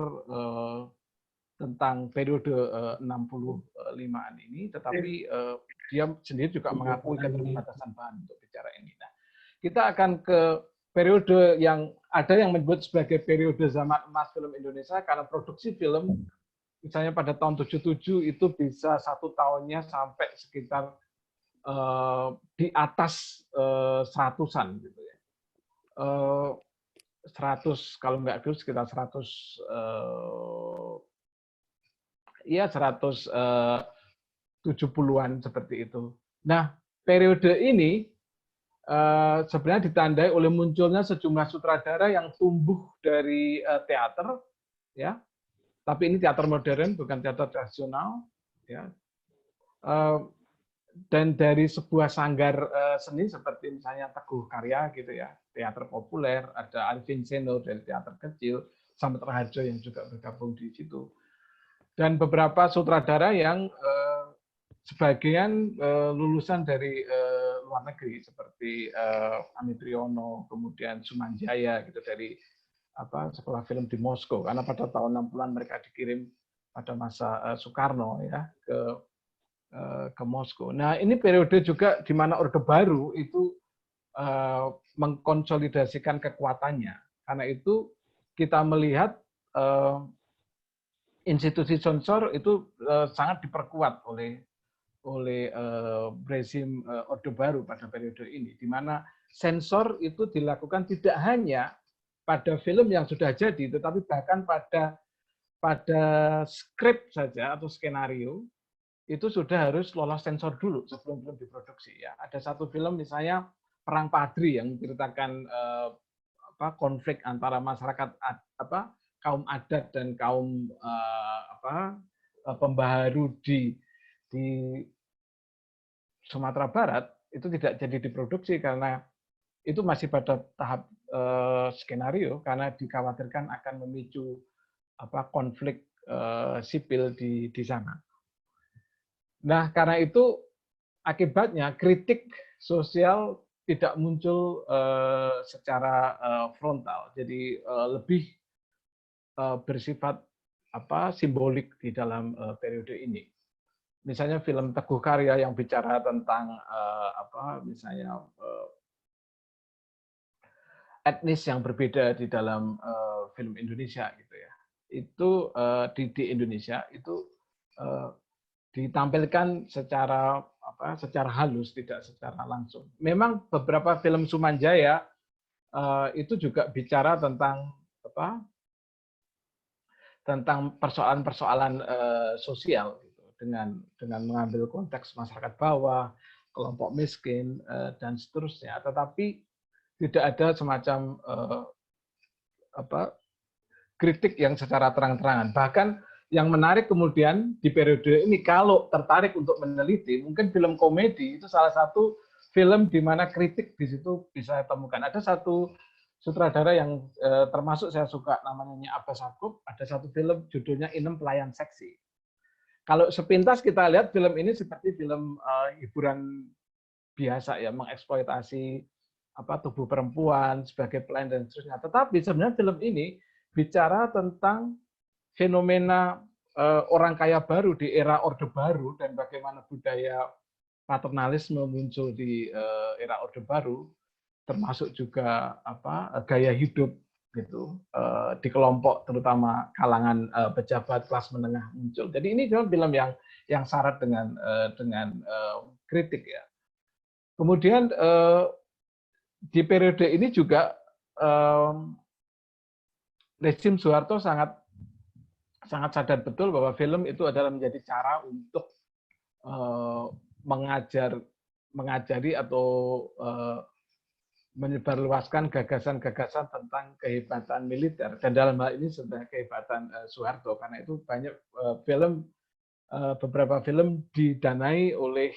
tentang periode 65-an ini, tetapi dia sendiri juga mengakui keterbatasan bahan untuk bicara ini. Nah, kita akan ke periode yang ada yang menyebut sebagai periode zaman emas film Indonesia, karena produksi film, misalnya pada tahun 77 itu bisa 1 tahunnya sampai sekitar di atas 100-an gitu ya. 100 kalau nggak dulu sekitar 170-an seperti itu. Nah, periode ini sebenarnya ditandai oleh munculnya sejumlah sutradara yang tumbuh dari teater, ya. Tapi ini teater modern, bukan teater tradisional, ya. Dan dari sebuah sanggar seni seperti misalnya Teguh Karya gitu ya, teater populer, ada Arifin Seno dari teater kecil, Slamet Raharjo yang juga bergabung di situ. Dan beberapa sutradara yang sebagian lulusan dari luar negeri seperti Ami Priyono, kemudian Sumanjaya gitu dari sekolah film di Moskow, karena pada tahun 60-an mereka dikirim pada masa Soekarno ya ke Moskow. Nah, ini periode juga di mana Orde Baru itu mengkonsolidasikan kekuatannya. Karena itu kita melihat institusi sensor itu sangat diperkuat oleh rezim Orde Baru pada periode ini, di mana sensor itu dilakukan tidak hanya pada film yang sudah jadi, tetapi bahkan pada skrip saja atau skenario itu sudah harus lolos sensor dulu sebelum film diproduksi. Ya, ada satu film misalnya Perang Padri yang menceritakan konflik antara masyarakat kaum adat dan kaum pembaharu di Sumatera Barat, itu tidak jadi diproduksi karena itu masih pada tahap skenario, karena dikhawatirkan akan memicu konflik sipil di sana. Nah, karena itu akibatnya kritik sosial tidak muncul secara frontal, jadi lebih bersifat simbolik di dalam periode ini. Misalnya film Teguh Karya yang bicara tentang misalnya etnis yang berbeda di dalam film Indonesia gitu ya. Itu di Indonesia itu ditampilkan secara secara halus, tidak secara langsung. Memang beberapa film Sumanjaya itu juga bicara tentang tentang persoalan-persoalan sosial gitu, dengan mengambil konteks masyarakat bawah, kelompok miskin dan seterusnya. Tetapi tidak ada semacam kritik yang secara terang-terangan. Bahkan yang menarik kemudian di periode ini, kalau tertarik untuk meneliti, mungkin film komedi itu salah satu film di mana kritik di situ bisa temukan. Ada satu sutradara yang termasuk saya suka, namanya Abbas Saqub. Ada satu film judulnya Inem Pelayan Seksi. Kalau sepintas kita lihat film ini seperti film hiburan biasa ya, mengeksploitasi tubuh perempuan sebagai pelayan dan seterusnya. Tetapi sebenarnya film ini bicara tentang fenomena orang kaya baru di era Orde Baru dan bagaimana budaya paternalisme muncul di era Orde Baru, termasuk juga gaya hidup gitu di kelompok terutama kalangan pejabat kelas menengah muncul. Jadi ini film yang syarat dengan kritik ya. Kemudian di periode ini juga rezim Soeharto sangat sadar betul bahwa film itu adalah menjadi cara untuk mengajari atau menyebarluaskan gagasan-gagasan tentang kehebatan militer, dan dalam hal ini sebenarnya kehebatan Soeharto, karena itu banyak beberapa film didanai oleh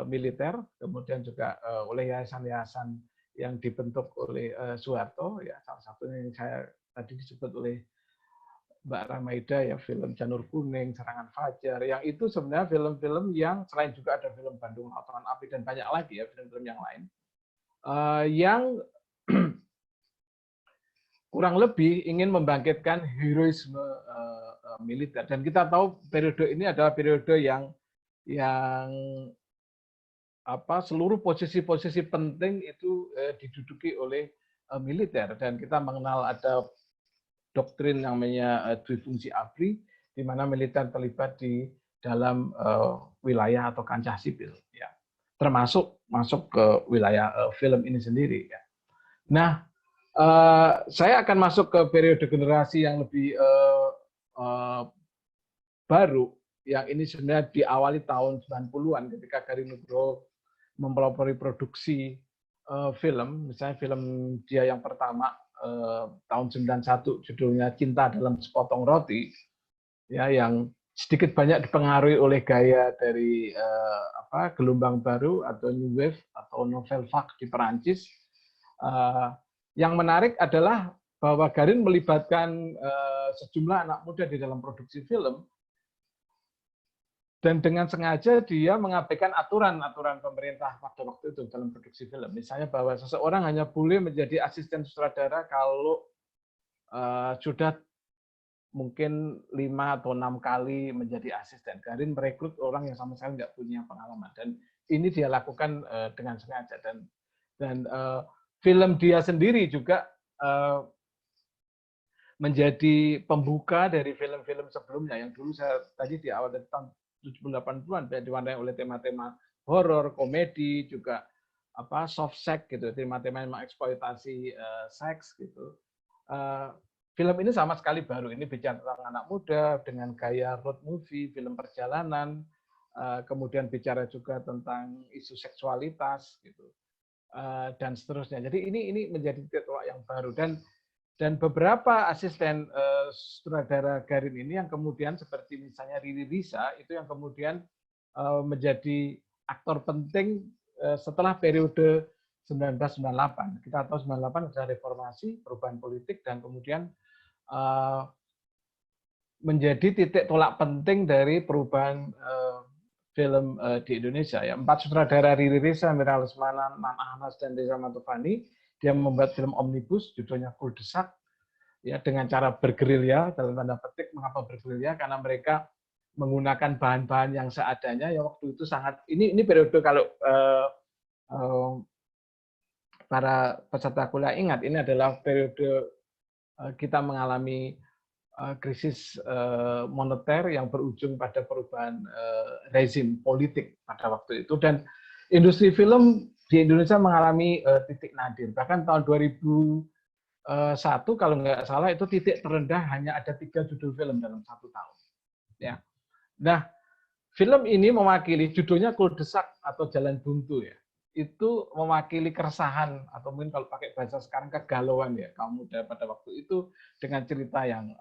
militer, kemudian juga oleh yayasan-yayasan yang dibentuk oleh Soeharto, ya salah satunya yang saya tadi disebut oleh Mbak Ramaida ya, film Janur Kuning, Serangan Fajar, yang itu sebenarnya film-film yang selain juga ada film Bandung Lautan Api dan banyak lagi ya film-film yang lain yang kurang lebih ingin membangkitkan heroisme militer. Dan kita tahu periode ini adalah periode yang seluruh posisi-posisi penting itu diduduki oleh militer, dan kita mengenal ada doktrin yang namanya Dwifungsi ABRI, di mana militer terlibat di dalam wilayah atau kancah sipil, ya, termasuk masuk ke wilayah film ini sendiri. Ya. Nah, saya akan masuk ke periode generasi yang lebih baru, yang ini sebenarnya diawali tahun 90-an ketika Garin Nugroho mempelopori produksi film, misalnya film dia yang pertama tahun 91 judulnya Cinta Dalam Sepotong Roti, ya, yang sedikit banyak dipengaruhi oleh gaya dari gelombang baru atau New Wave atau Nouvelle Vague di Perancis. Yang menarik adalah bahwa Garin melibatkan sejumlah anak muda di dalam produksi film, dan dengan sengaja dia mengabaikan aturan-aturan pemerintah pada waktu itu dalam produksi film. Misalnya bahwa seseorang hanya boleh menjadi asisten sutradara kalau sudah mungkin 5 atau 6 kali menjadi asisten. Garin merekrut orang yang sama sekali nggak punya pengalaman, dan ini dia lakukan dengan sengaja, dan film dia sendiri juga menjadi pembuka dari film-film sebelumnya yang dulu saya tadi di awal dari tahun 70-80-an diwarnai oleh tema-tema horor, komedi, juga soft sex gitu, tema-tema yang mengeksploitasi seks gitu. Film ini sama sekali baru, ini bicara tentang anak muda dengan gaya road movie, film perjalanan, kemudian bicara juga tentang isu seksualitas gitu, dan seterusnya. Jadi ini menjadi titik tolak yang baru, dan beberapa asisten sutradara Garin ini yang kemudian seperti misalnya Riri Riza itu yang kemudian menjadi aktor penting setelah periode 1998. Kita tahu 98 adalah reformasi, perubahan politik, dan kemudian menjadi titik tolak penting dari perubahan film di Indonesia. Ya, 4 sutradara, Riri Riza, Mira Lesmana, Man Ahnas, dan Reza Matufani, dia membuat film omnibus judulnya Kuldesak, ya, dengan cara bergerilya, dalam tanda petik. Mengapa bergerilya? Karena mereka menggunakan bahan-bahan yang seadanya. Ya, waktu itu sangat ini periode, kalau para peserta kuliah ingat, ini adalah periode kita mengalami krisis moneter yang berujung pada perubahan rezim politik pada waktu itu, dan industri film di Indonesia mengalami titik nadir. Bahkan tahun 2001 kalau nggak salah itu titik terendah hanya ada 3 judul film dalam 1 tahun. Ya. Nah, film ini mewakili, judulnya Kuldesak atau Jalan Buntu ya. Itu mewakili keresahan atau mungkin kalau pakai bahasa sekarang kegalauan ya kaum muda pada waktu itu, dengan cerita yang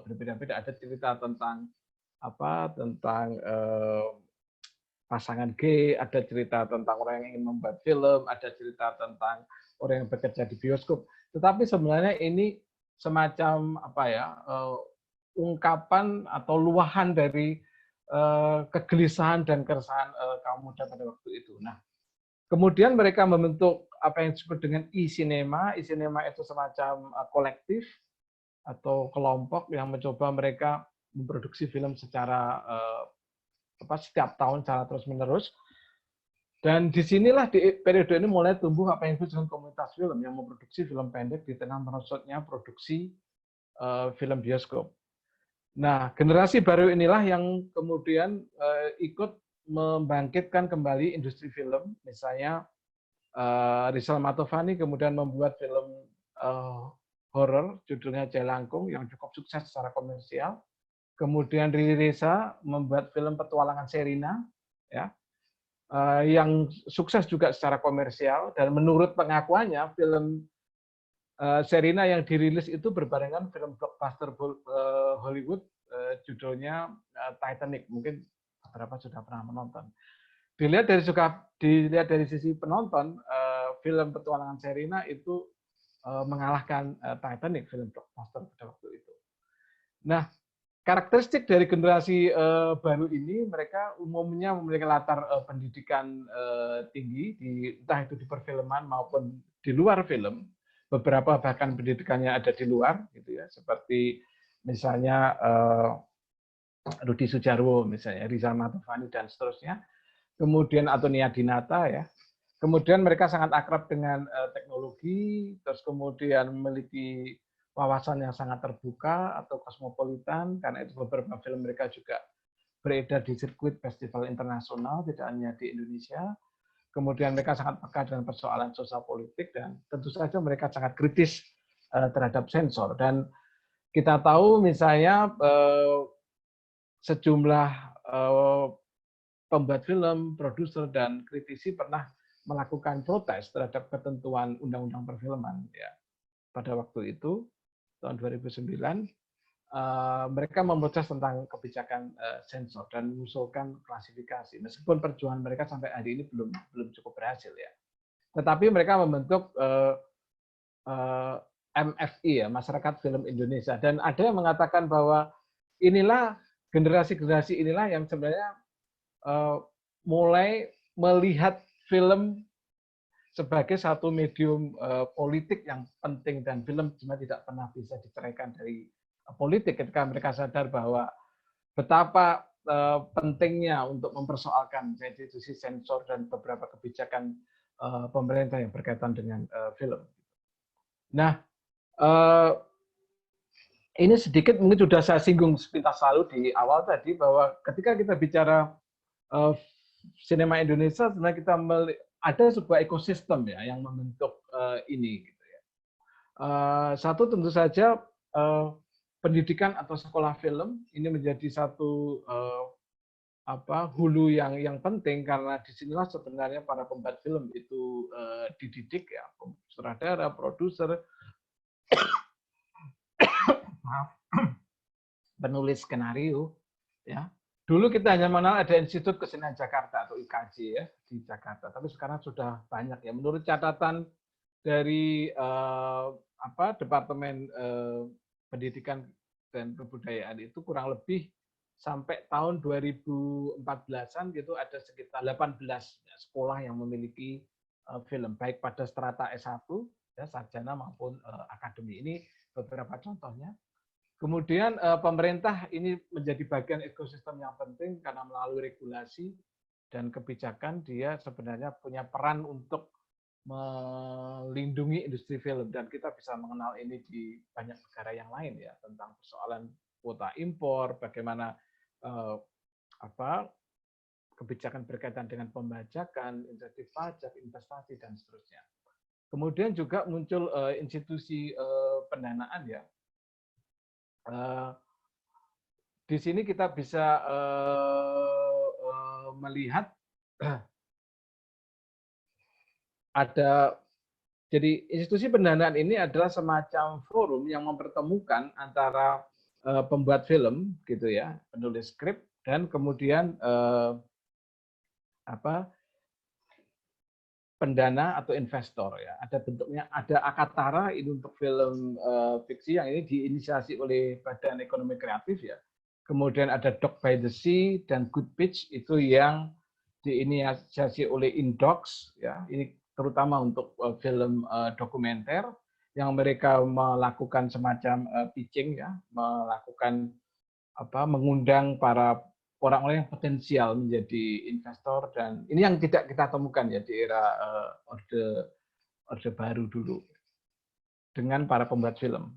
berbeda-beda. Ada cerita tentang pasangan gay, ada cerita tentang orang yang ingin membuat film, ada cerita tentang orang yang bekerja di bioskop. Tetapi sebenarnya ini semacam ungkapan atau luahan dari kegelisahan dan keresahan kaum muda pada waktu itu. Nah, kemudian mereka membentuk apa yang disebut dengan e-cinema. E-cinema itu semacam kolektif atau kelompok yang mencoba mereka memproduksi film secara setiap tahun secara terus-menerus. Dan disinilah di periode ini mulai tumbuh apa yang disebut dengan komunitas film yang memproduksi film pendek di tengah merosotnya produksi film bioskop. Nah, generasi baru inilah yang kemudian ikut membangkitkan kembali industri film. Misalnya Rizal Mantovani kemudian membuat film horor judulnya Jelangkung yang cukup sukses secara komersial. Kemudian Riri Reza membuat film Petualangan Sherina, ya, yang sukses juga secara komersial, dan menurut pengakuannya film Sherina yang dirilis itu berbarengan film blockbuster Hollywood judulnya Titanic. Mungkin beberapa sudah pernah menonton. Dilihat dari sisi penonton, film Petualangan Sherina itu mengalahkan Titanic, film blockbuster pada waktu itu. Nah, karakteristik dari generasi baru ini, mereka umumnya memiliki latar pendidikan tinggi, entah itu di perfilman maupun di luar film. Beberapa bahkan pendidikannya ada di luar, gitu ya, seperti misalnya Rudi Sudjarwo, misalnya Rizal Mantovani dan seterusnya. Kemudian Antonia Dinata, ya. Kemudian mereka sangat akrab dengan teknologi, terus kemudian memiliki wawasan yang sangat terbuka atau kosmopolitan, karena itu beberapa film mereka juga beredar di sirkuit festival internasional, tidak hanya di Indonesia. Kemudian mereka sangat peka dengan persoalan sosial politik, dan tentu saja mereka sangat kritis terhadap sensor. Dan kita tahu misalnya sejumlah pembuat film, produser, dan kritisi pernah melakukan protes terhadap ketentuan undang-undang perfilman. Ya. Pada waktu itu, tahun 2009, mereka memprotes tentang kebijakan sensor dan mengusulkan klasifikasi. Meskipun perjuangan mereka sampai hari ini belum cukup berhasil, ya. Tetapi mereka membentuk MFI, ya, Masyarakat Film Indonesia. Dan ada yang mengatakan bahwa inilah generasi-generasi inilah yang sebenarnya mulai melihat film sebagai satu medium politik yang penting, dan film sebenarnya tidak pernah bisa diceraikan dari politik ketika mereka sadar bahwa betapa pentingnya untuk mempersoalkan institusi sensor dan beberapa kebijakan pemerintah yang berkaitan dengan film. Nah, ini sedikit mungkin sudah saya singgung sepintas lalu di awal tadi, bahwa ketika kita bicara sinema Indonesia, sebenarnya kita ada sebuah ekosistem, ya, yang membentuk ini. Gitu, ya. Satu tentu saja pendidikan atau sekolah film ini menjadi satu hulu yang penting, karena disinilah sebenarnya para pembuat film itu dididik, ya, sutradara, produser, penulis skenario, ya. Dulu kita hanya mengenal ada Institut Kesenian Jakarta atau IKJ, ya, di Jakarta, tapi sekarang sudah banyak, ya. Menurut catatan dari Departemen Pendidikan dan Kebudayaan itu kurang lebih sampai tahun 2014-an gitu ada sekitar 18 sekolah yang memiliki film, baik pada strata S1, ya, sarjana maupun akademi. Ini beberapa contohnya. Kemudian pemerintah ini menjadi bagian ekosistem yang penting, karena melalui regulasi dan kebijakan dia sebenarnya punya peran untuk melindungi industri film, dan kita bisa mengenal ini di banyak negara yang lain ya, tentang persoalan kuota impor, bagaimana kebijakan berkaitan dengan pembajakan, insentif pajak, investasi, dan seterusnya. Kemudian juga muncul institusi pendanaan ya. Di sini kita bisa melihat ada, jadi institusi pendanaan ini adalah semacam forum yang mempertemukan antara pembuat film gitu ya, penulis skrip, dan kemudian pendana atau investor ya. Ada bentuknya, ada Akatara ini untuk film fiksi yang ini diinisiasi oleh Badan Ekonomi Kreatif ya. Kemudian ada Doc by the Sea dan Good Pitch itu yang diinisiasi oleh Indocs ya. Ini terutama untuk film dokumenter yang mereka melakukan semacam pitching ya, melakukan mengundang para orang-orang yang potensial menjadi investor, dan ini yang tidak kita temukan ya di era orde baru dulu dengan para pembuat film.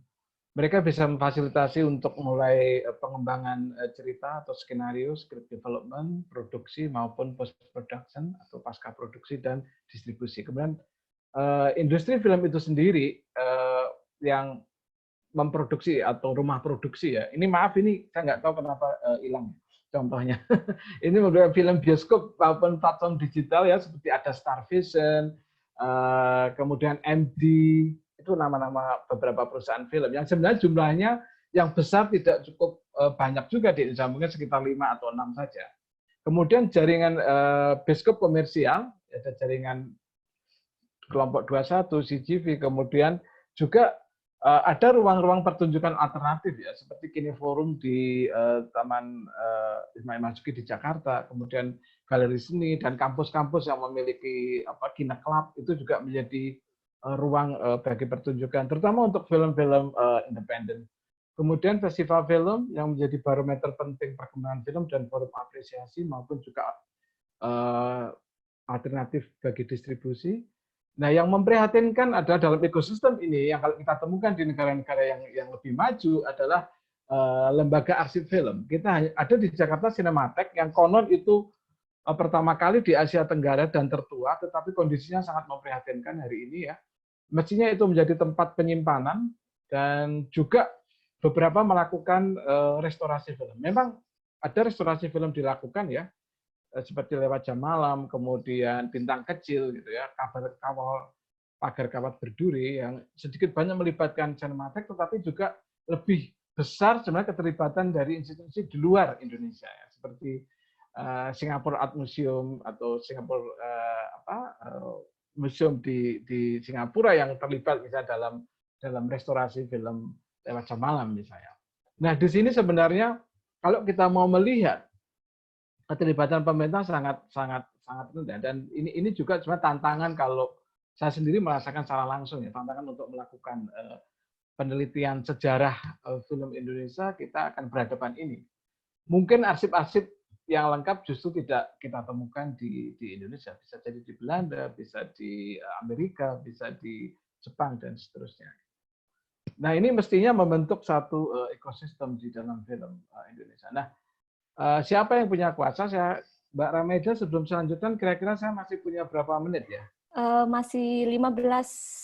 Mereka bisa memfasilitasi untuk mulai pengembangan cerita atau skenario, script development, produksi maupun post production atau pasca produksi dan distribusi. Kemudian industri film itu sendiri yang memproduksi atau rumah produksi ya. Ini maaf, ini saya nggak tahu kenapa hilang contohnya. Ini beberapa film bioskop maupun platform digital ya, seperti ada Starvision, kemudian MD, itu nama-nama beberapa perusahaan film yang sebenarnya jumlahnya yang besar tidak cukup banyak juga di Indonesia, mungkin sekitar 5 atau 6 saja. Kemudian jaringan bioskop komersial, ada jaringan kelompok 21, CGV, kemudian juga ada ruang-ruang pertunjukan alternatif ya, seperti Kini Forum di Taman Ismail Marzuki di Jakarta, kemudian galeri seni dan kampus-kampus yang memiliki Kina Club itu juga menjadi ruang bagi pertunjukan, terutama untuk film-film independen. Kemudian festival film yang menjadi barometer penting perkembangan film dan forum apresiasi maupun juga alternatif bagi distribusi. Nah, yang memprihatinkan adalah dalam ekosistem ini yang kalau kita temukan di negara-negara yang lebih maju adalah lembaga arsip film. Kita ada di Jakarta Cinematheque yang konon itu pertama kali di Asia Tenggara dan tertua, tetapi kondisinya sangat memprihatinkan hari ini ya. Mestinya itu menjadi tempat penyimpanan dan juga beberapa melakukan restorasi film. Memang ada restorasi film dilakukan ya, seperti Lewat Jam Malam, kemudian Bintang Kecil gitu ya, Pagar Kawat Berduri yang sedikit banyak melibatkan Cinematheque, tetapi juga lebih besar sebenarnya keterlibatan dari institusi di luar Indonesia ya, seperti Singapore Art Museum atau Singapore museum di Singapura yang terlibat misalnya dalam restorasi film Lewat Jam Malam misalnya. Nah, di sini sebenarnya kalau kita mau melihat keterlibatan pemerintah sangat rendah, dan ini juga sebenarnya tantangan kalau saya sendiri merasakan secara langsung ya, tantangan untuk melakukan penelitian sejarah film Indonesia, kita akan berhadapan ini. Mungkin arsip-arsip yang lengkap justru tidak kita temukan di Indonesia, bisa jadi di Belanda, bisa di Amerika, bisa di Jepang dan seterusnya. Nah, ini mestinya membentuk satu ekosistem di dalam film Indonesia. Nah, siapa yang punya kuasa? Mbak Rameda, sebelum selanjutnya, kira-kira saya masih punya berapa menit ya? Masih 15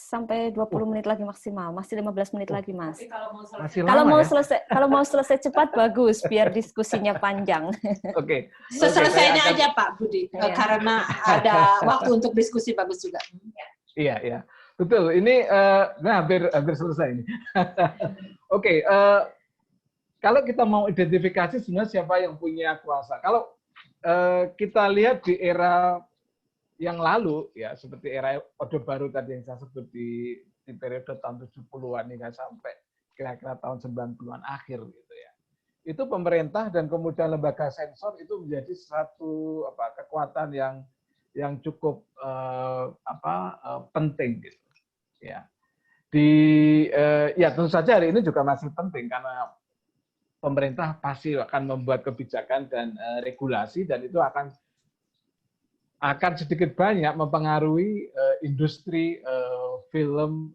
sampai 20 menit lagi maksimal. Masih 15 menit lagi, Mas. Kalau mau selesai cepat bagus biar diskusinya panjang. Oke. Selesainya aja Pak Budi, karena ada waktu untuk diskusi bagus juga. Iya. Betul. Ini hampir selesai ini. Oke, kalau kita mau identifikasi sebenarnya siapa yang punya kuasa. Kalau kita lihat di era yang lalu ya, seperti era Orde Baru tadi yang saya sebut di periode tahun 70-an hingga sampai kira-kira tahun 90-an akhir gitu ya. Itu pemerintah dan kemudian lembaga sensor itu menjadi satu kekuatan yang cukup penting gitu. Ya. Tentu saja hari ini juga masih penting karena pemerintah pasti akan membuat kebijakan dan regulasi, dan itu akan akan sedikit banyak mempengaruhi industri film,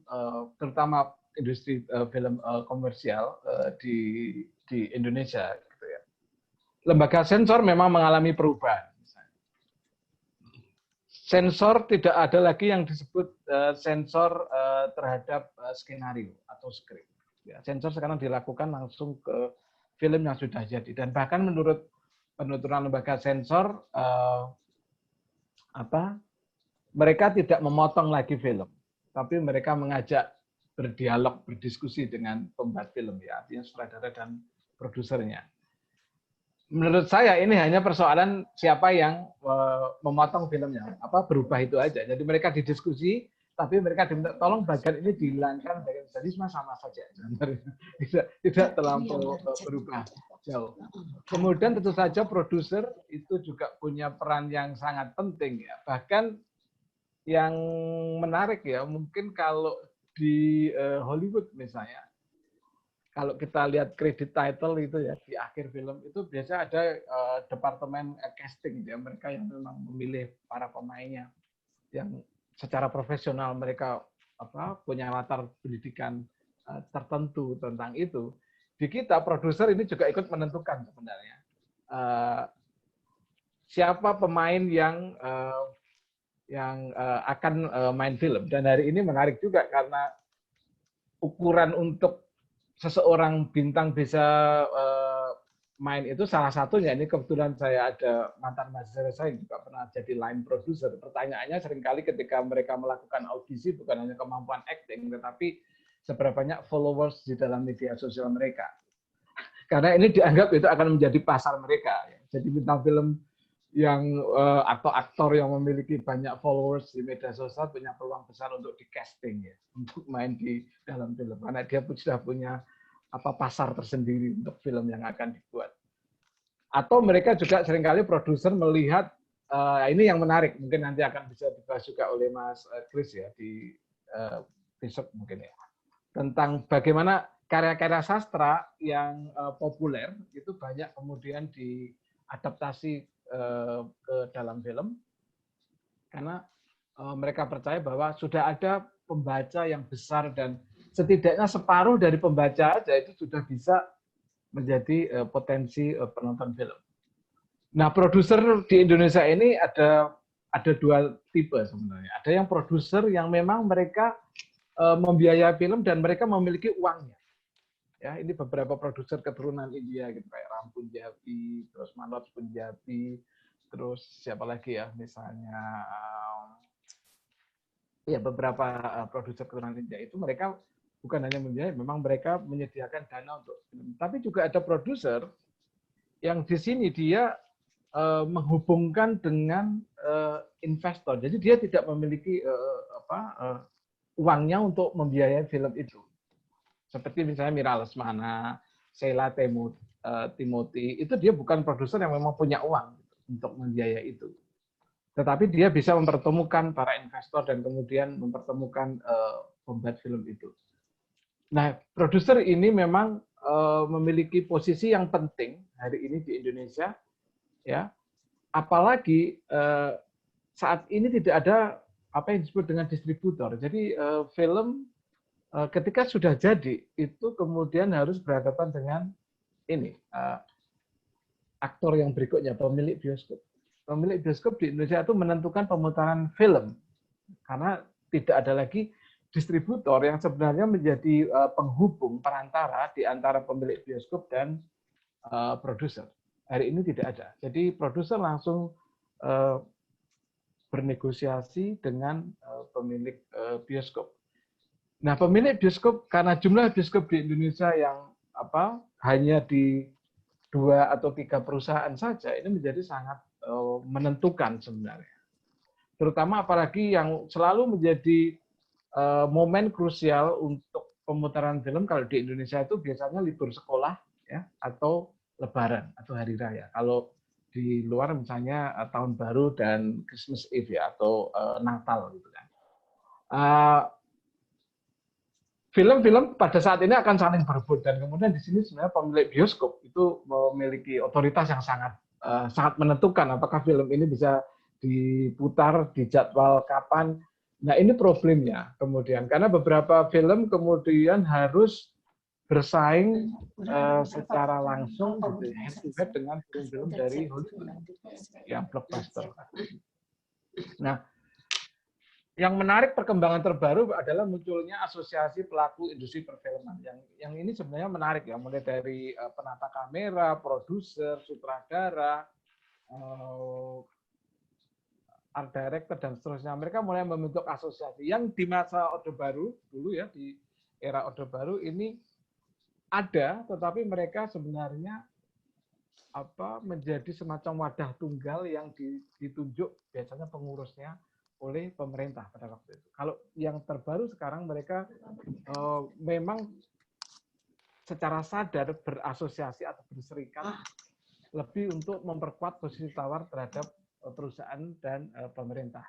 terutama industri film komersial di Indonesia. Gitu ya. Lembaga sensor memang mengalami perubahan. Sensor tidak ada lagi yang disebut sensor terhadap skenario atau skrip. Ya, sensor sekarang dilakukan langsung ke film yang sudah jadi. Dan bahkan menurut penuturan lembaga sensor, mereka tidak memotong lagi film, tapi mereka mengajak berdialog, berdiskusi dengan pembuat film, ya, artinya sutradara dan produsernya. Menurut saya ini hanya persoalan siapa yang memotong filmnya, berubah itu aja. Jadi mereka didiskusi, tapi mereka diminta tolong bagian ini dihilangkan, bagian tadi sama saja, tidak terlampau berubah jauh. Kemudian tentu saja produser itu juga punya peran yang sangat penting, ya. Bahkan yang menarik ya, mungkin kalau di Hollywood misalnya, kalau kita lihat kredit title itu ya di akhir film itu biasa ada departemen casting ya, mereka yang memang memilih para pemainnya yang secara profesional, mereka punya latar pendidikan tertentu tentang itu. Di kita produser ini juga ikut menentukan sebenarnya siapa pemain yang akan main film. Dan hari ini menarik juga karena ukuran untuk seseorang bintang bisa main itu salah satunya, ini kebetulan saya ada mantan mahasiswa saya yang juga pernah jadi line producer. Pertanyaannya seringkali ketika mereka melakukan audisi bukan hanya kemampuan acting, tetapi seberapa banyak followers di dalam media sosial mereka. Karena ini dianggap itu akan menjadi pasar mereka. Jadi bintang film yang atau aktor yang memiliki banyak followers di media sosial punya peluang besar untuk di casting ya, untuk main di dalam film karena dia sudah punya pasar tersendiri untuk film yang akan dibuat. Atau mereka juga seringkali produser melihat ini yang menarik, mungkin nanti akan bisa dibahas juga oleh Mas Chris ya di besok mungkin ya, tentang bagaimana karya-karya sastra yang populer itu banyak kemudian diadaptasi ke dalam film karena mereka percaya bahwa sudah ada pembaca yang besar dan setidaknya separuh dari pembaca aja itu sudah bisa menjadi potensi penonton film. Nah, produser di Indonesia ini ada dua tipe sebenarnya. Ada yang produser yang memang mereka membiayai film dan mereka memiliki uangnya. Ya, ini beberapa produser keturunan India gitu kayak Ram Punjabi, terus Manoj Punjabi, terus siapa lagi ya, misalnya ya beberapa produser keturunan India itu mereka bukan hanya membiayai, memang mereka menyediakan dana untuk film. Tapi juga ada produser yang di sini dia menghubungkan dengan investor. Jadi dia tidak memiliki uangnya untuk membiayai film itu. Seperti misalnya Mira Lesmana, Sheila Timothy, itu dia bukan produser yang memang punya uang untuk membiayai itu. Tetapi dia bisa mempertemukan para investor dan kemudian mempertemukan pembuat film itu. Nah, produser ini memang memiliki posisi yang penting hari ini di Indonesia, ya. Apalagi saat ini tidak ada apa yang disebut dengan distributor. Jadi film ketika sudah jadi itu kemudian harus berhadapan dengan ini aktor yang berikutnya, pemilik bioskop. Pemilik bioskop di Indonesia itu menentukan pemutaran film karena tidak ada lagi distributor yang sebenarnya menjadi penghubung perantara di antara pemilik bioskop dan produser. Hari ini tidak ada. Jadi produser langsung bernegosiasi dengan pemilik bioskop. Nah, pemilik bioskop karena jumlah bioskop di Indonesia yang hanya di 2 atau 3 perusahaan saja, ini menjadi sangat menentukan sebenarnya. Terutama apalagi yang selalu menjadi momen krusial untuk pemutaran film kalau di Indonesia itu biasanya libur sekolah ya atau Lebaran atau hari raya. Kalau di luar misalnya tahun baru dan Christmas Eve ya atau Natal gitu kan. Film-film pada saat ini akan saling berebut dan kemudian di sini sebenarnya pemilik bioskop itu memiliki otoritas yang sangat menentukan apakah film ini bisa diputar di jadwal kapan. Nah, ini problemnya kemudian, karena beberapa film kemudian harus bersaing secara langsung gitu, head to head dengan film-film dari Hollywood yang blockbuster. Nah, yang menarik perkembangan terbaru adalah munculnya asosiasi pelaku industri perfilman. Yang ini sebenarnya menarik ya, mulai dari penata kamera, produser, sutradara, art director dan seterusnya. Mereka mulai membentuk asosiasi yang di masa Orde Baru dulu ya, di era Orde Baru ini ada, tetapi mereka sebenarnya menjadi semacam wadah tunggal yang ditunjuk biasanya pengurusnya oleh pemerintah pada waktu itu. Kalau yang terbaru sekarang mereka memang secara sadar berasosiasi atau berserikat lebih untuk memperkuat posisi tawar terhadap perusahaan dan pemerintah.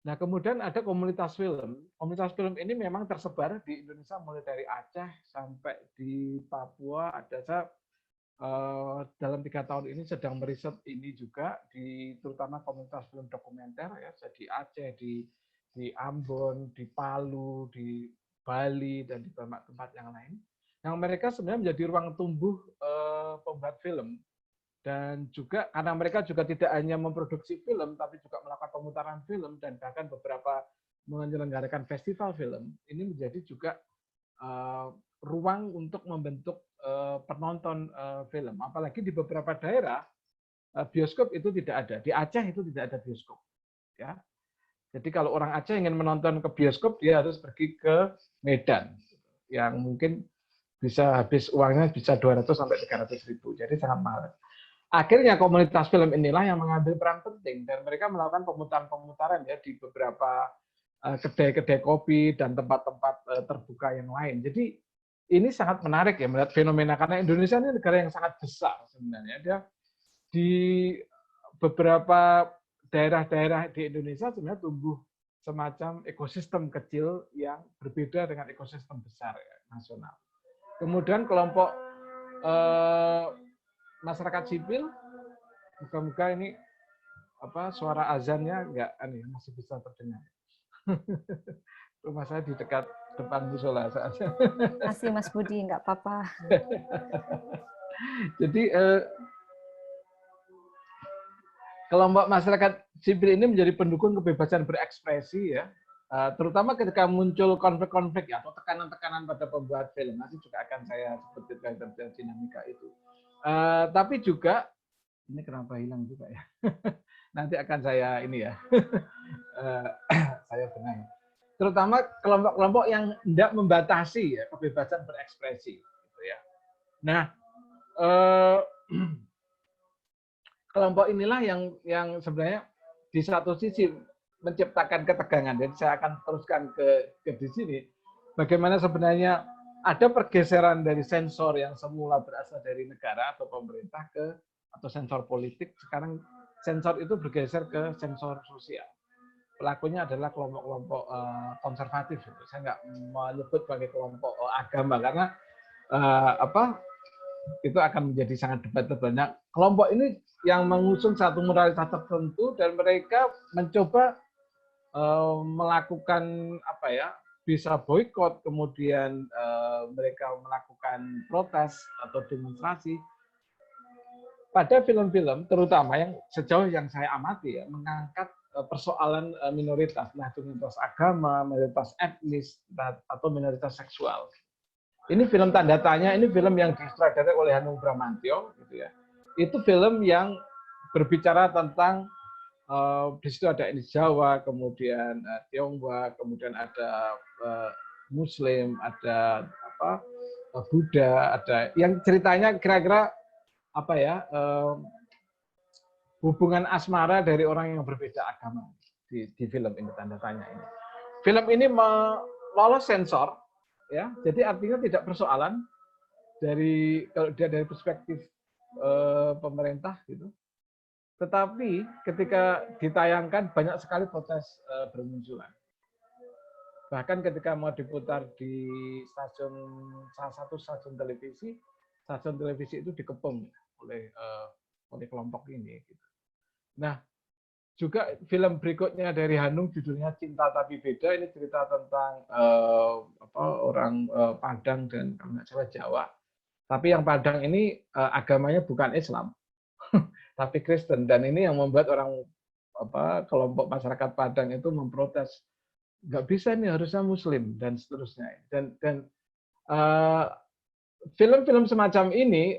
Nah, kemudian ada komunitas film. Komunitas film ini memang tersebar di Indonesia mulai dari Aceh sampai di Papua. Ada saya dalam 3 tahun ini sedang meriset ini juga, terutama komunitas film dokumenter ya, di Aceh, di Ambon, di Palu, di Bali, dan di tempat-tempat yang lain. Yang mereka sebenarnya menjadi ruang tumbuh pembuat film. Dan juga karena mereka juga tidak hanya memproduksi film, tapi juga melakukan pemutaran film dan bahkan beberapa menyelenggarakan festival film, ini menjadi juga ruang untuk membentuk penonton film. Apalagi di beberapa daerah bioskop itu tidak ada. Di Aceh itu tidak ada bioskop. Ya. Jadi kalau orang Aceh ingin menonton ke bioskop, dia harus pergi ke Medan, yang mungkin bisa habis uangnya bisa 200 sampai 300 ribu. Jadi sangat mahal. Akhirnya komunitas film inilah yang mengambil peran penting dan mereka melakukan pemutaran-pemutaran ya di beberapa kedai-kedai kopi dan tempat-tempat terbuka yang lain. Jadi ini sangat menarik ya melihat fenomena, karena Indonesia ini negara yang sangat besar sebenarnya. Dia di beberapa daerah-daerah di Indonesia sebenarnya tumbuh semacam ekosistem kecil yang berbeda dengan ekosistem besar ya, nasional. Kemudian kelompok masyarakat sipil, moga-moga ini suara azannya masih bisa terdengar. Rumah saya di dekat depan musola. Masih Mas Budi, nggak apa-apa. Jadi kelompok masyarakat sipil ini menjadi pendukung kebebasan berekspresi ya, terutama ketika muncul konflik-konflik ya, atau tekanan-tekanan pada pembuat film. Nanti juga akan saya sebut terkait dinamika itu. Tapi juga ini kenapa hilang juga ya? Nanti akan saya ini ya, saya benahi. Terutama kelompok-kelompok yang tidak membatasi ya kebebasan berekspresi. Gitu ya. Nah, kelompok inilah yang sebenarnya di satu sisi menciptakan ketegangan. Jadi saya akan teruskan ke di sini. Bagaimana sebenarnya ada pergeseran dari sensor yang semula berasal dari negara atau pemerintah atau sensor politik. Sekarang sensor itu bergeser ke sensor sosial. Pelakunya adalah kelompok-kelompok konservatif. Saya nggak menyebut sebagai kelompok agama karena itu akan menjadi sangat debatable. Nah, kelompok ini yang mengusung satu moralitas tertentu dan mereka mencoba melakukan bisa boikot, kemudian mereka melakukan protes atau demonstrasi pada film-film, terutama yang sejauh yang saya amati ya, mengangkat persoalan minoritas, minoritas agama, minoritas etnis, atau minoritas seksual. Ini film tanda tanya, ini film yang disutradarai oleh Hanung Bramantyo, gitu ya. Itu film yang berbicara tentang di situ ada etnis Jawa, kemudian Tionghoa, kemudian ada Muslim, ada Buddha, ada yang ceritanya kira-kira hubungan asmara dari orang yang berbeda agama di film ini tanda tanya ini. Film ini lolos sensor, ya, jadi artinya tidak persoalan kalau dia dari perspektif pemerintah gitu. Tetapi ketika ditayangkan banyak sekali protes bermunculan. Bahkan ketika mau diputar di salah satu stasiun televisi itu dikepung oleh kelompok ini. Gitu. Nah, juga film berikutnya dari Hanung judulnya Cinta Tapi Beda, ini cerita tentang orang Padang dan kalau nggak salah Jawa. Tapi yang Padang ini agamanya bukan Islam, tapi Kristen, dan ini yang membuat orang kelompok masyarakat Padang itu memprotes, nggak bisa nih, harusnya Muslim dan seterusnya. Dan film-film semacam ini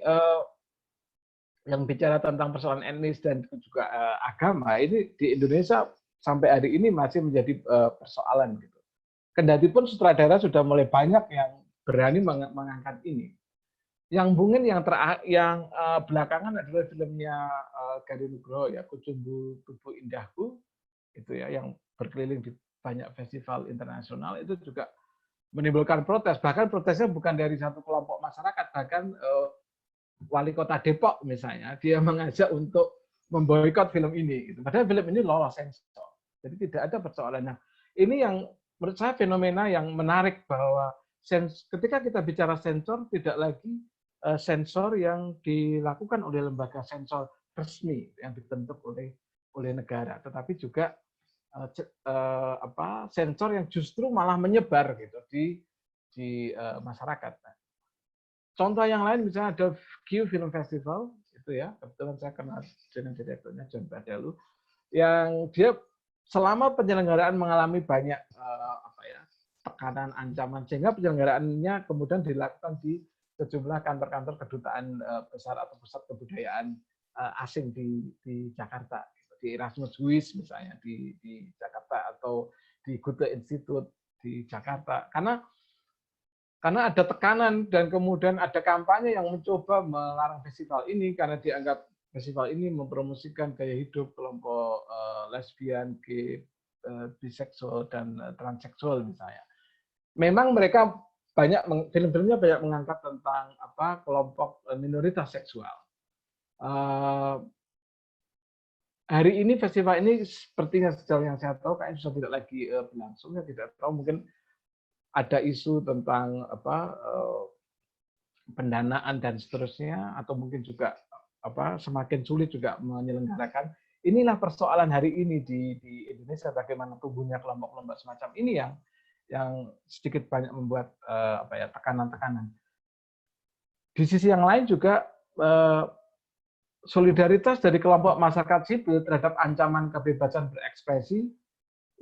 yang bicara tentang persoalan etnis dan juga agama ini di Indonesia sampai hari ini masih menjadi persoalan gitu. Kendati pun sutradara sudah mulai banyak yang berani mengangkat ini. Yang mungkin yang belakangan adalah filmnya Gari Nugroho ya, Kucumbu Tubuh Indahku itu ya, yang berkeliling di banyak festival internasional, itu juga menimbulkan protes. Bahkan protesnya bukan dari satu kelompok masyarakat, bahkan Wali Kota Depok misalnya, dia mengajak untuk memboikot film ini. Padahal film ini lolos sensor. Jadi tidak ada persoalan. Nah, ini yang menurut saya fenomena yang menarik, bahwa ketika kita bicara sensor, tidak lagi sensor yang dilakukan oleh lembaga sensor resmi yang dibentuk oleh negara, tetapi juga sensor yang justru malah menyebar gitu di masyarakat. Contoh yang lain misalnya ada Q Film Festival itu ya, kebetulan saya kenal dengan direkturnya John Badalu, yang dia selama penyelenggaraan mengalami banyak tekanan, ancaman, sehingga penyelenggaraannya kemudian dilakukan di sejumlah kantor-kantor kedutaan besar atau pusat kebudayaan asing di Jakarta, di Erasmus Wies misalnya di Jakarta, atau di Goethe Institute di Jakarta, karena ada tekanan dan kemudian ada kampanye yang mencoba melarang festival ini karena dianggap festival ini mempromosikan gaya hidup kelompok lesbian, gay, biseksual, dan transseksual misalnya. Memang mereka film-filmnya banyak mengangkat tentang kelompok minoritas seksual. Hari ini festival ini sepertinya sejauh yang saya tahu kayaknya sudah tidak lagi berlangsung, ya tidak tahu, mungkin ada isu tentang pendanaan dan seterusnya, atau mungkin juga semakin sulit juga menyelenggarakan. Inilah persoalan hari ini di Indonesia, bagaimana tumbuhnya kelompok-kelompok semacam ini yang sedikit banyak membuat tekanan-tekanan. Di sisi yang lain juga solidaritas dari kelompok masyarakat sipil terhadap ancaman kebebasan berekspresi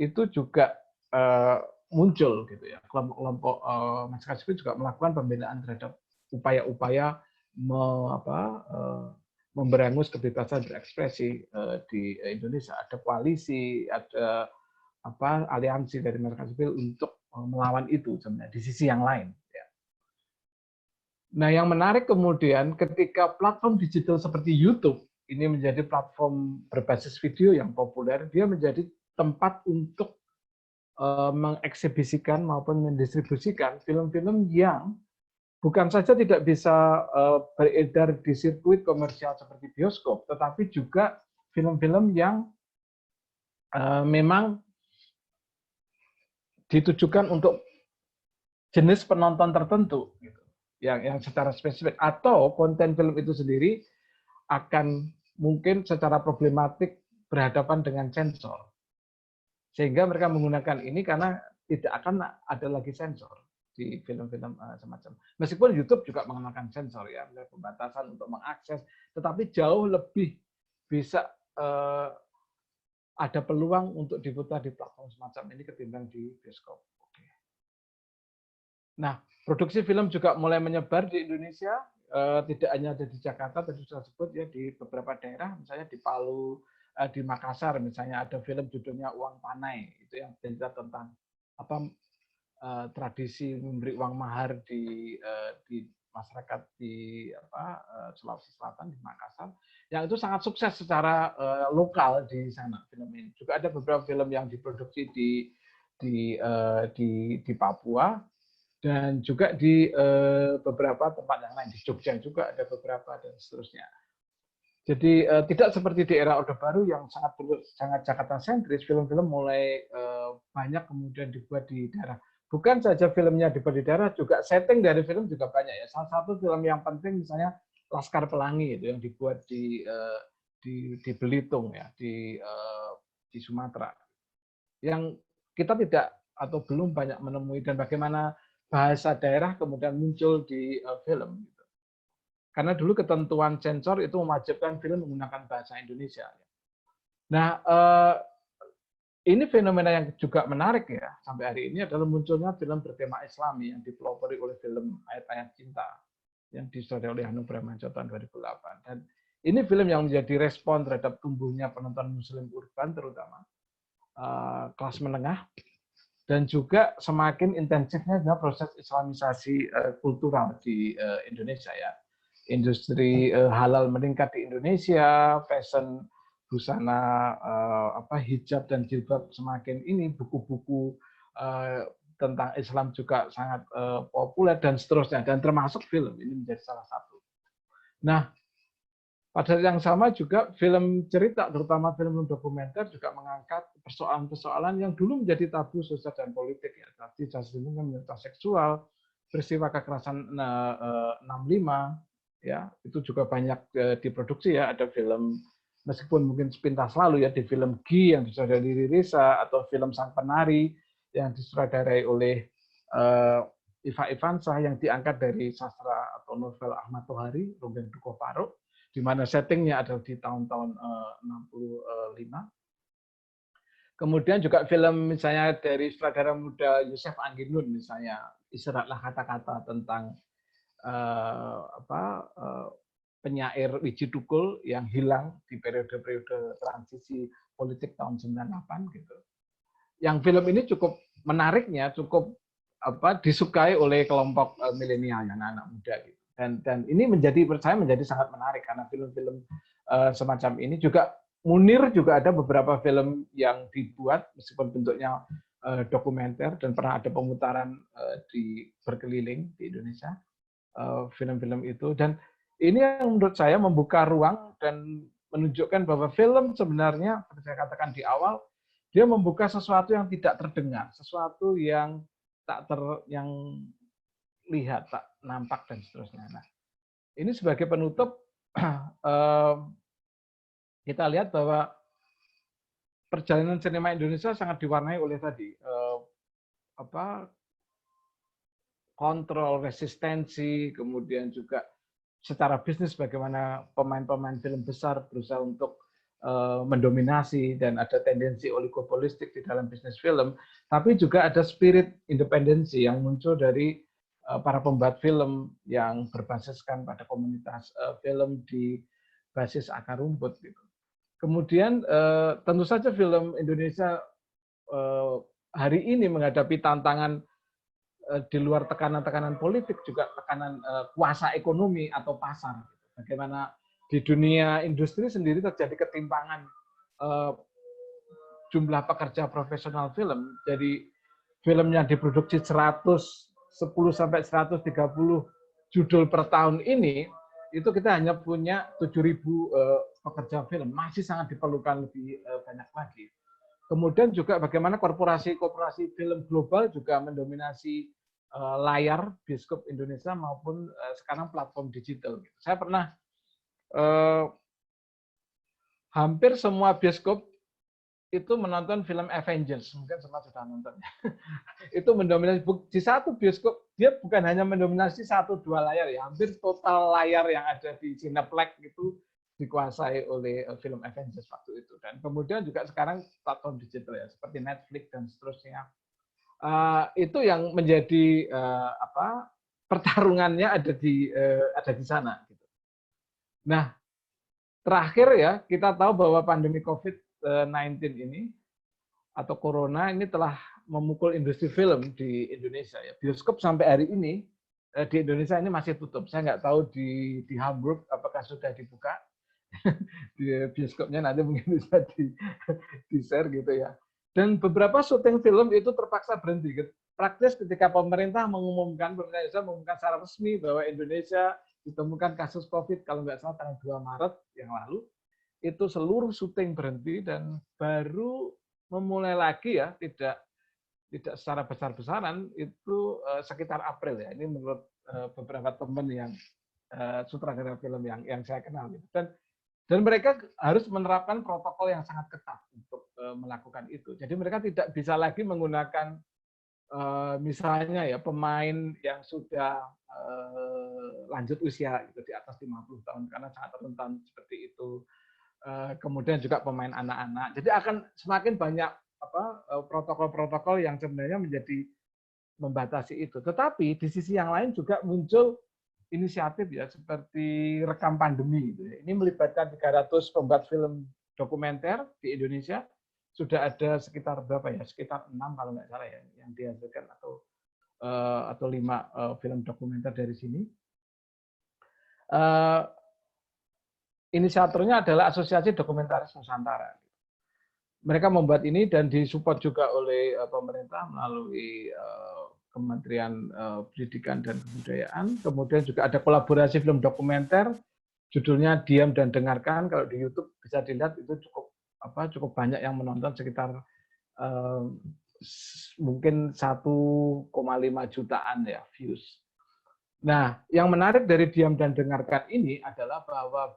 itu juga muncul gitu ya. Kelompok-kelompok masyarakat sipil juga melakukan pembelaan terhadap upaya-upaya memberangus kebebasan berekspresi di Indonesia. Ada koalisi, ada aliansi dari masyarakat sipil untuk melawan itu sebenarnya di sisi yang lain. Ya. Nah, yang menarik kemudian ketika platform digital seperti YouTube ini menjadi platform berbasis video yang populer, dia menjadi tempat untuk mengeksibisikan maupun mendistribusikan film-film yang bukan saja tidak bisa beredar di sirkuit komersial seperti bioskop, tetapi juga film-film yang memang ditujukan untuk jenis penonton tertentu, gitu, yang secara spesifik, atau konten film itu sendiri akan mungkin secara problematik berhadapan dengan sensor. Sehingga mereka menggunakan ini karena tidak akan ada lagi sensor di film-film semacam. Meskipun YouTube juga mengenakan sensor ya, pembatasan untuk mengakses, tetapi jauh lebih bisa ada peluang untuk diputar di platform semacam ini ketimbang di bioskop. Oke. Nah, produksi film juga mulai menyebar di Indonesia, tidak hanya ada di Jakarta, tadi sudah sebut ya, di beberapa daerah, misalnya di Palu, di Makassar misalnya ada film judulnya Uang Panai, itu yang bercerita tentang tradisi memberi uang mahar di masyarakat di Sulawesi Selatan, di Makassar, yang itu sangat sukses secara lokal di sana film ini. Juga ada beberapa film yang diproduksi di Papua dan juga di beberapa tempat yang lain, di Jogja juga ada beberapa dan seterusnya. Jadi tidak seperti di era Orde Baru yang sangat Jakarta sentris, film-film mulai banyak kemudian dibuat di daerah. Bukan saja filmnya dibuat di daerah, juga setting dari film juga banyak ya. Salah satu film yang penting misalnya Laskar Pelangi itu yang dibuat di di Belitung ya, di Sumatera. Yang kita tidak atau belum banyak menemui, dan bagaimana bahasa daerah kemudian muncul di film. Karena dulu ketentuan sensor itu mewajibkan film menggunakan bahasa Indonesia. Nah, ini fenomena yang juga menarik ya sampai hari ini adalah munculnya film bertema Islami yang dipelopori oleh film Ayat-Ayat Cinta yang disutradarai oleh Hanung Bramantyo tahun 2008. Dan ini film yang menjadi respon terhadap tumbuhnya penonton Muslim urban, terutama kelas menengah, dan juga semakin intensifnya proses Islamisasi kultural di Indonesia ya. Industri halal meningkat di Indonesia, fashion busana hijab dan jilbab semakin ini, buku-buku tentang Islam juga sangat populer dan seterusnya, dan termasuk film ini menjadi salah satu. Nah, pada yang sama juga film cerita, terutama film dokumenter juga mengangkat persoalan-persoalan yang dulu menjadi tabu sosial dan politik ya, seperti lingkungan, seksual, peristiwa kekerasan 65. Ya, itu juga banyak diproduksi ya. Ada film, meskipun mungkin sepintas lalu ya, di film Gi yang disutradarai Riri Reza, atau film Sang Penari yang disutradarai oleh Iva Ivansah yang diangkat dari sastra atau novel Ahmad Tohari, Ronggeng Dukuh Paruk, di mana settingnya adalah di tahun-tahun 65. Kemudian juga film misalnya dari sutradara muda Yusef Angginun, misalnya Istirahatlah Kata-Kata, tentang penyair Wiji Tukul yang hilang di periode-periode transisi politik tahun 98 gitu. Yang film ini cukup menariknya, cukup disukai oleh kelompok milenial, anak-anak muda gitu. Dan ini saya menjadi sangat menarik karena film-film semacam ini juga. Munir juga ada beberapa film yang dibuat meskipun bentuknya dokumenter, dan pernah ada pemutaran di berkeliling di Indonesia. Film-film itu, dan ini yang menurut saya membuka ruang dan menunjukkan bahwa film sebenarnya, seperti saya katakan di awal, dia membuka sesuatu yang tidak terdengar, sesuatu yang yang lihat, tak nampak, dan seterusnya. Nah, ini sebagai penutup, kita lihat bahwa perjalanan sinema Indonesia sangat diwarnai oleh tadi kontrol, resistensi, kemudian juga secara bisnis bagaimana pemain-pemain film besar berusaha untuk mendominasi, dan ada tendensi oligopolistik di dalam bisnis film, tapi juga ada spirit independensi yang muncul dari para pembuat film yang berbasiskan pada komunitas film di basis akar rumput gitu. Kemudian tentu saja film Indonesia hari ini menghadapi tantangan di luar tekanan-tekanan politik, juga tekanan kuasa ekonomi atau pasar. Bagaimana di dunia industri sendiri terjadi ketimpangan jumlah pekerja profesional film. Jadi film yang diproduksi 10-130 judul per tahun ini, itu kita hanya punya 7.000 pekerja film. Masih sangat diperlukan lebih banyak lagi. Kemudian juga bagaimana korporasi film global juga mendominasi layar bioskop Indonesia maupun sekarang platform digital. Saya pernah hampir semua bioskop itu menonton film Avengers, mungkin semua sudah nonton. Itu mendominasi di satu bioskop, dia bukan hanya mendominasi 1-2 layar ya, hampir total layar yang ada di Cineplex itu dikuasai oleh film Avengers waktu itu. Dan kemudian juga sekarang platform digital ya, seperti Netflix dan seterusnya. Itu yang menjadi pertarungannya ada di sana. Gitu. Nah, terakhir ya, kita tahu bahwa pandemi COVID-19 ini atau Corona ini telah memukul industri film di Indonesia. Ya. Bioskop sampai hari ini di Indonesia ini masih tutup. Saya nggak tahu di Hamburg apakah sudah dibuka. Di bioskopnya nanti mungkin bisa di-share gitu ya. Dan beberapa syuting film itu terpaksa berhenti. Praktis ketika pemerintah mengumumkan secara resmi bahwa Indonesia ditemukan kasus COVID, kalau nggak salah tanggal 2 Maret yang lalu, itu seluruh syuting berhenti dan baru memulai lagi ya, tidak secara besar-besaran itu sekitar April ya. Ini menurut beberapa teman yang sutradara film yang saya kenal. Dan Dan mereka harus menerapkan protokol yang sangat ketat untuk melakukan itu. Jadi mereka tidak bisa lagi menggunakan misalnya ya pemain yang sudah lanjut usia gitu, di atas 50 tahun karena sangat rentan seperti itu. Kemudian juga pemain anak-anak. Jadi akan semakin banyak protokol-protokol yang sebenarnya menjadi membatasi itu. Tetapi di sisi yang lain juga muncul inisiatif ya seperti rekam pandemi gitu ya. Ini melibatkan 300 pembuat film dokumenter di Indonesia. Sudah ada sekitar berapa ya? Sekitar 6 kalau nggak salah ya yang dihasilkan atau 5 film dokumenter dari sini. Inisiatornya adalah Asosiasi Dokumentaris Nusantara. Mereka membuat ini dan disupport juga oleh pemerintah melalui Kementerian Pendidikan dan Kebudayaan. Kemudian juga ada kolaborasi film dokumenter, judulnya Diam dan Dengarkan. Kalau di YouTube bisa dilihat itu cukup banyak yang menonton, sekitar mungkin 1,5 jutaan ya views. Nah, yang menarik dari Diam dan Dengarkan ini adalah bahwa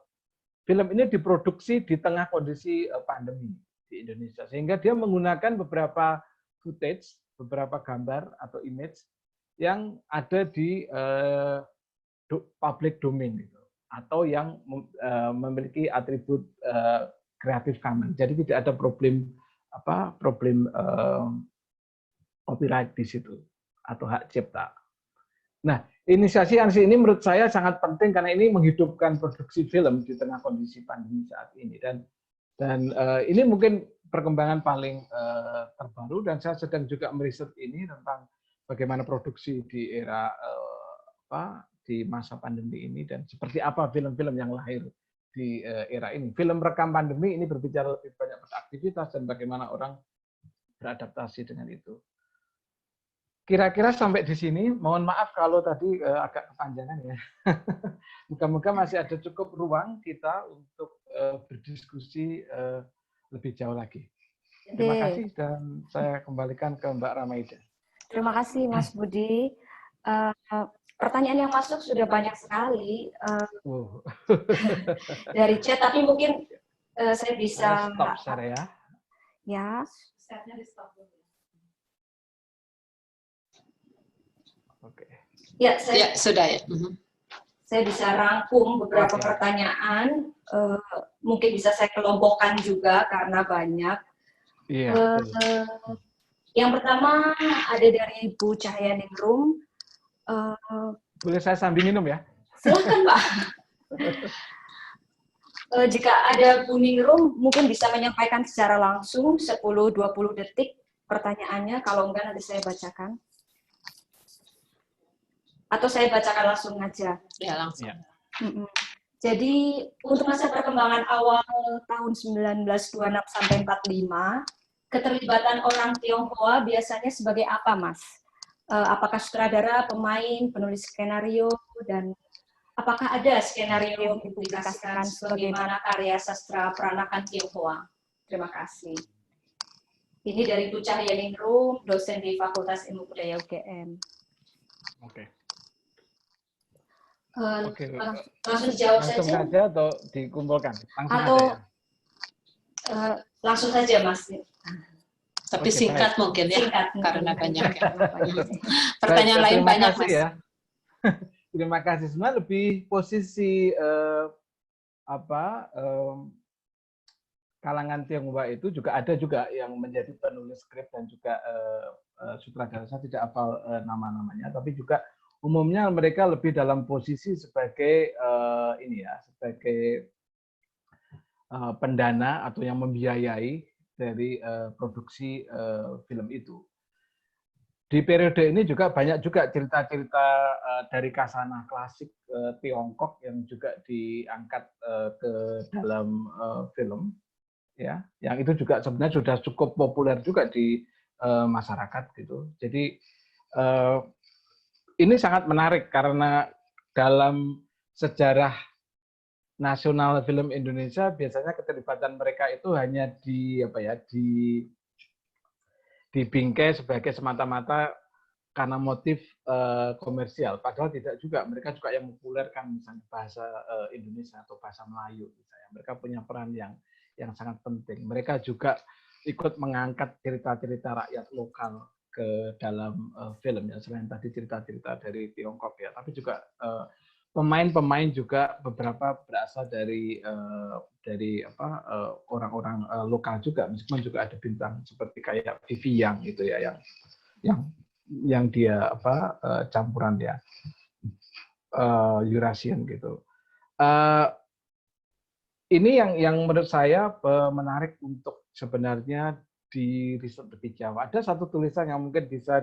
film ini diproduksi di tengah kondisi pandemi di Indonesia, sehingga dia menggunakan beberapa footage, beberapa gambar atau image yang ada di public domain gitu, atau yang memiliki atribut Creative Commons. Jadi tidak ada problem copyright di situ atau hak cipta. Nah, inisiasi ini menurut saya sangat penting karena ini menghidupkan produksi film di tengah kondisi pandemi saat ini, dan ini mungkin perkembangan paling terbaru, dan saya sedang juga meriset ini tentang bagaimana produksi di era di masa pandemi ini dan seperti apa film-film yang lahir di era ini. Film rekam pandemi ini berbicara lebih banyak pada aktivitas dan bagaimana orang beradaptasi dengan itu. Kira-kira sampai di sini. Mohon maaf kalau tadi agak kepanjangan ya. Moga-moga masih ada cukup ruang kita untuk berdiskusi lebih jauh lagi. Terima kasih dan saya kembalikan ke Mbak Ramaida. Terima kasih Mas Budi. Pertanyaan yang masuk sudah banyak sekali dari chat, tapi mungkin saya bisa stop share ya. Ya. Oke. Ya, sudah ya. Saya bisa rangkum beberapa pertanyaan, mungkin bisa saya kelompokkan juga karena banyak. Iya. Yang pertama ada dari Bu Cahyaningrum. Boleh saya sambil minum ya? Silakan Pak. Jika ada Bu Ningrum, mungkin bisa menyampaikan secara langsung 10-20 detik pertanyaannya. Kalau enggak nanti saya bacakan. Atau saya bacakan langsung aja. Ya, langsung. Ya. Jadi, untuk masa perkembangan awal tahun 1926 sampai 45, keterlibatan orang Tionghoa biasanya sebagai apa, Mas? Apakah sutradara, pemain, penulis skenario, dan apakah ada skenario yang dipublikasikan sebagaimana karya sastra peranakan Tionghoa? Terima kasih. Ini dari Bu Cahyaningrum, dosen di Fakultas Ilmu Budaya UGM. Oke. Langsung dijawab langsung saja atau dikumpulkan? Langsung atau aja ya? Langsung saja Mas. Tapi singkat mungkin ya, singkat, karena mungkin. banyak ya. Pertanyaan lain banyak Mas. Ya. Terima kasih. Sebenarnya lebih posisi kalangan Tionghoa itu juga ada juga yang menjadi penulis skrip dan juga sutradara. Saya tidak hafal nama-namanya, tapi juga umumnya mereka lebih dalam posisi sebagai sebagai pendana atau yang membiayai dari produksi film itu. Di periode ini juga banyak juga cerita-cerita dari kasanah klasik Tiongkok yang juga diangkat ke dalam film, ya, yang itu juga sebenarnya sudah cukup populer juga di masyarakat gitu. Jadi ini sangat menarik karena dalam sejarah nasional film Indonesia biasanya keterlibatan mereka itu hanya dibingkai sebagai semata-mata karena motif komersial. Padahal tidak juga. Mereka juga yang mempopulerkan misalnya bahasa Indonesia atau bahasa Melayu. Misalnya. Mereka punya peran yang sangat penting. Mereka juga ikut mengangkat cerita-cerita rakyat lokal ke dalam film ya, selain tadi cerita-cerita dari Tiongkok ya, tapi juga pemain-pemain juga beberapa berasal dari orang-orang lokal juga, meskipun juga ada bintang seperti kayak Vivi Yang gitu ya, yang dia campuran ya Eurasian gitu. Ini yang menurut saya menarik untuk sebenarnya di riset lebih jauh. Ada satu tulisan yang mungkin bisa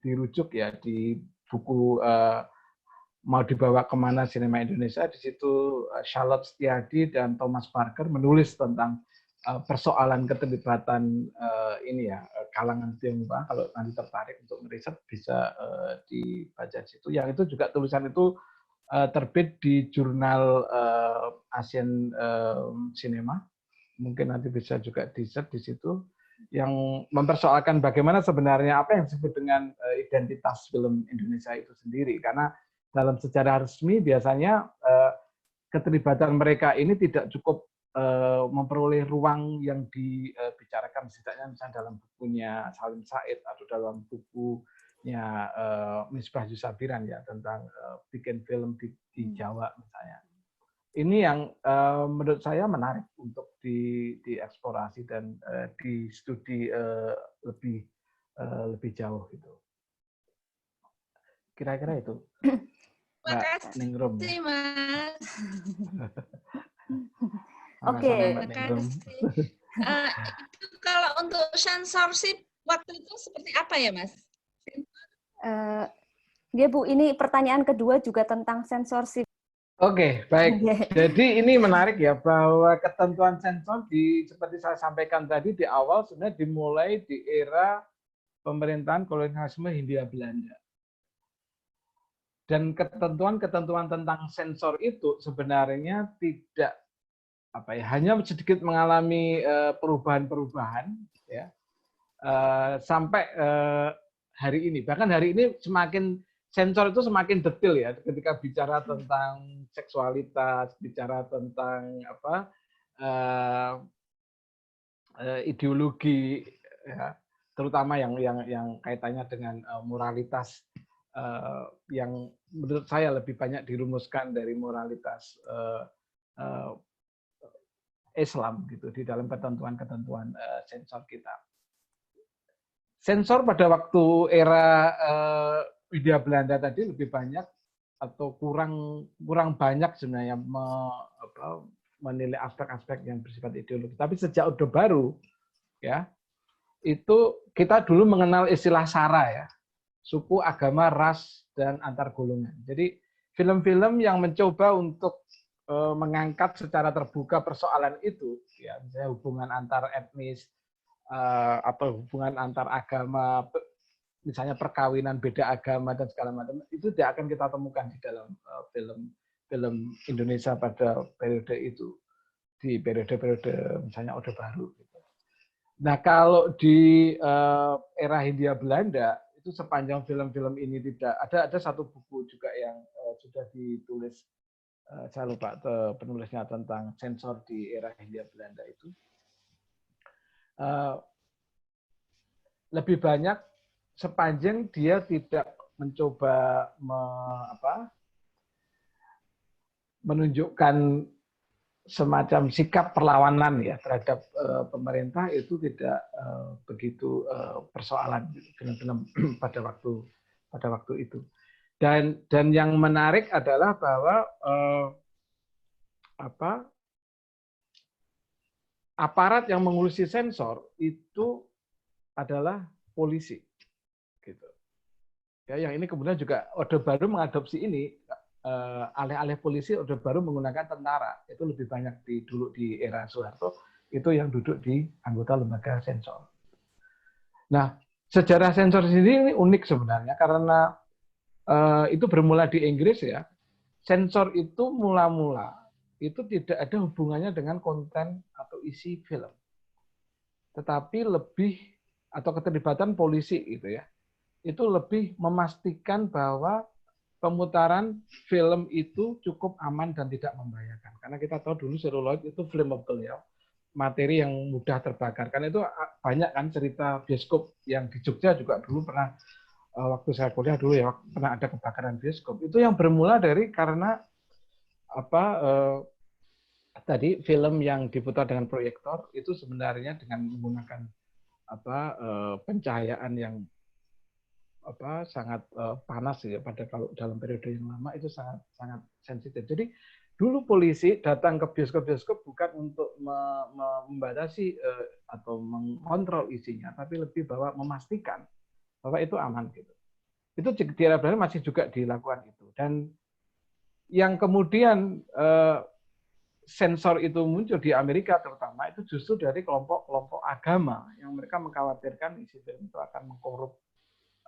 dirujuk ya di buku Mau Dibawa Kemana Sinema Indonesia. Di situ Charlotte Setiadi dan Thomas Parker menulis tentang persoalan keterlibatan ini ya kalangan Tionghoa. Kalau nanti tertarik untuk meriset bisa dibaca di situ. Yang itu juga tulisan itu terbit di jurnal Asian Cinema. Mungkin nanti bisa juga di-search di situ, yang mempersoalkan bagaimana sebenarnya apa yang disebut dengan identitas film Indonesia itu sendiri. Karena dalam sejarah resmi biasanya keterlibatan mereka ini tidak cukup memperoleh ruang yang dibicarakan, setidaknya misalnya dalam bukunya Salim Said atau dalam bukunya Misbah Yusabiran ya tentang bikin film di Jawa misalnya. Ini yang menurut saya menarik untuk dieksplorasi dan di-studi lebih jauh gitu. Kira-kira itu. Terima kasih, Mas. Oke. Terima kasih. Itu kalau untuk censorship waktu itu seperti apa ya, Mas? Ya Bu, ini pertanyaan kedua juga tentang censorship. Oke, baik. Jadi ini menarik ya, bahwa ketentuan sensor seperti saya sampaikan tadi di awal sebenarnya dimulai di era pemerintahan kolonialisme Hindia Belanda. Dan ketentuan-ketentuan tentang sensor itu sebenarnya tidak hanya sedikit mengalami perubahan-perubahan ya sampai hari ini. Bahkan hari ini sensor itu semakin detail ya ketika bicara tentang seksualitas, bicara tentang ideologi ya, terutama yang kaitannya dengan moralitas yang menurut saya lebih banyak dirumuskan dari moralitas Islam gitu di dalam ketentuan-ketentuan sensor kita. Sensor pada waktu era Hindia Belanda tadi lebih banyak atau kurang banyak sebenarnya menilai aspek-aspek yang bersifat ideologi. Tapi sejak Orde Baru ya itu kita dulu mengenal istilah SARA ya, suku, agama, ras, dan antar golongan. Jadi film-film yang mencoba untuk mengangkat secara terbuka persoalan itu, ya misalnya hubungan antar etnis atau hubungan antar agama, misalnya perkawinan beda agama dan segala macam, itu tidak akan kita temukan di dalam film Indonesia pada periode itu, di periode-periode misalnya Orde Baru. Nah kalau di era Hindia Belanda itu sepanjang film-film ini tidak ada satu buku juga yang sudah ditulis, saya lupa penulisnya, tentang sensor di era Hindia Belanda itu. Lebih banyak sepanjang dia tidak mencoba menunjukkan semacam sikap perlawanan ya terhadap pemerintah, itu tidak begitu persoalan film-film pada waktu itu. Dan yang menarik adalah bahwa aparat yang mengurusi sensor itu adalah polisi, gitu. Ya, yang ini kemudian juga Orde Baru mengadopsi ini, alih-alih polisi Orde Baru menggunakan tentara. Itu lebih banyak dulu di era Soeharto, itu yang duduk di anggota lembaga sensor. Nah, sejarah sensor sendiri ini unik sebenarnya karena itu bermula di Inggris ya. Sensor itu mula-mula itu tidak ada hubungannya dengan konten atau isi film, tetapi lebih atau keterlibatan polisi gitu ya. itu lebih memastikan bahwa pemutaran film itu cukup aman dan tidak membahayakan. Karena kita tahu dulu seluloid itu flammable ya, materi yang mudah terbakar. Karena itu banyak kan cerita bioskop yang di Jogja juga dulu pernah, waktu saya kuliah dulu ya, pernah ada kebakaran bioskop. Itu yang bermula dari karena tadi film yang diputar dengan proyektor itu sebenarnya dengan menggunakan pencahayaan yang sangat panas ya, pada kalau dalam periode yang lama itu sangat sangat sensitif. Jadi dulu polisi datang ke bioskop-bioskop bukan untuk membatasi atau mengontrol isinya, tapi lebih bahwa memastikan bahwa itu aman gitu. Itu di daerah Belanda masih juga dilakukan itu. Dan yang kemudian sensor itu muncul di Amerika terutama itu justru dari kelompok-kelompok agama yang mereka mengkhawatirkan isi film itu akan mengkorup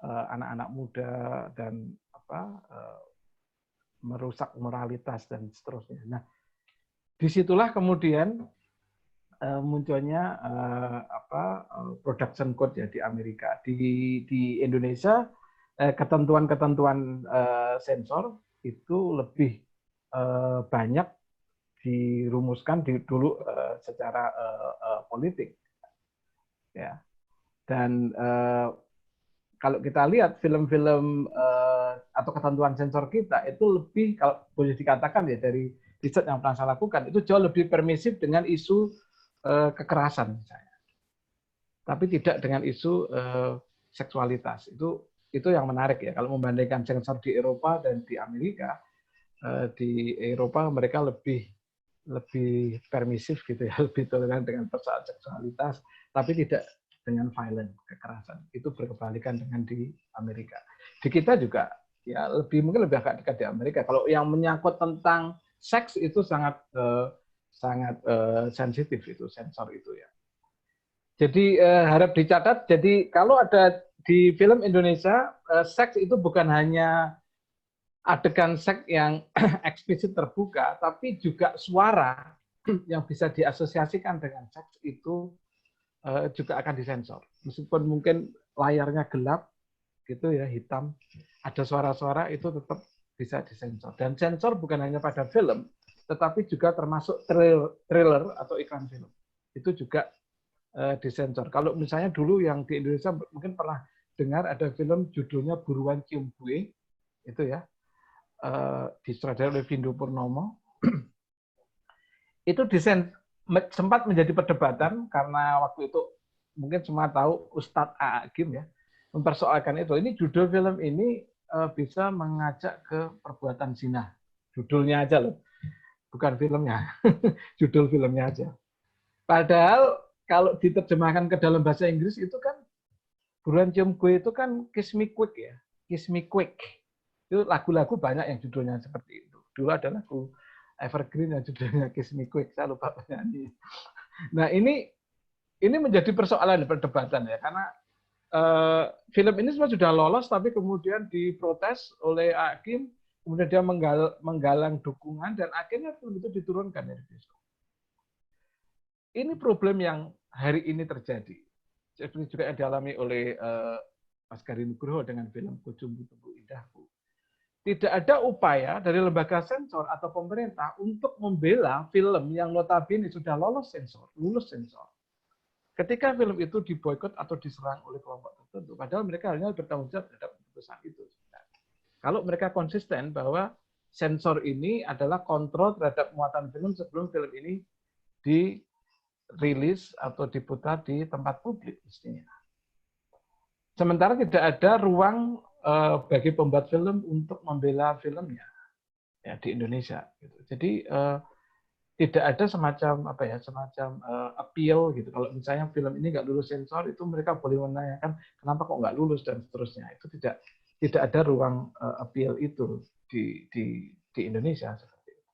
anak-anak muda dan merusak moralitas dan seterusnya. Nah, disitulah kemudian munculnya production code ya di Amerika. Di Indonesia ketentuan-ketentuan sensor itu lebih banyak dirumuskan dulu secara politik, ya. Dan kalau kita lihat film-film atau ketentuan sensor kita itu lebih, kalau boleh dikatakan ya dari riset yang pernah saya lakukan, itu jauh lebih permisif dengan isu kekerasan misalnya, tapi tidak dengan isu seksualitas. Itu yang menarik ya kalau membandingkan sensor di Eropa dan di Amerika. Di Eropa mereka lebih permisif gitu ya, lebih toleran dengan persoalan seksualitas, tapi tidak dengan violent, kekerasan. Itu berkebalikan dengan di Amerika. Di kita juga ya mungkin lebih agak dekat di Amerika. Kalau yang menyangkut tentang seks itu sangat sensitif itu sensor itu ya. Jadi harap dicatat. Jadi kalau ada di film Indonesia, seks itu bukan hanya adegan seks yang eksplisit terbuka, tapi juga suara yang bisa diasosiasikan dengan seks itu juga akan disensor. Meskipun mungkin layarnya gelap gitu ya, hitam, ada suara-suara itu tetap bisa disensor. Dan sensor bukan hanya pada film, tetapi juga termasuk trailer atau iklan film. Itu juga disensor. Kalau misalnya dulu yang di Indonesia mungkin pernah dengar ada film judulnya Buruan Cium Gue, itu ya, disutradarai oleh Vindou Purnomo. Itu sempat menjadi perdebatan karena waktu itu mungkin semua tahu Ustadz A'agim ya mempersoalkan itu. Ini judul film ini bisa mengajak ke perbuatan zina. Judulnya aja loh, bukan filmnya. Judul filmnya aja. Padahal kalau diterjemahkan ke dalam bahasa Inggris itu kan Buruan Cium Gue itu kan Kiss Me Quick ya, Kiss Me Quick. Itu lagu-lagu banyak yang judulnya seperti itu. Dulu ada lagu Evergreen yang judulnya Kiss Me Quick, saya lupa penyanyi. Nah ini menjadi persoalan perdebatan ya, karena film ini semua sudah lolos, tapi kemudian diprotes oleh Hakim, kemudian dia menggalang dukungan, dan akhirnya film itu diturunkan dari bioskop. Ini problem yang hari ini terjadi. Seperti juga yang dialami oleh Mas Gari Nugroho dengan film Kujumbu Tumbuh Indahku. Tidak ada upaya dari lembaga sensor atau pemerintah untuk membela film yang notabene sudah lulus sensor. Ketika film itu diboikot atau diserang oleh kelompok tertentu, padahal mereka hanya bertanggung jawab terhadap keputusan itu. Kalau mereka konsisten bahwa sensor ini adalah kontrol terhadap muatan film sebelum film ini dirilis atau diputar di tempat publik mestinya. Sementara tidak ada ruang bagi pembuat film untuk membela filmnya ya di Indonesia. Gitu. Jadi tidak ada semacam appeal gitu. Kalau misalnya film ini nggak lulus sensor, itu mereka boleh menanyakan kenapa kok nggak lulus dan seterusnya. Itu tidak ada ruang appeal itu di Indonesia seperti itu.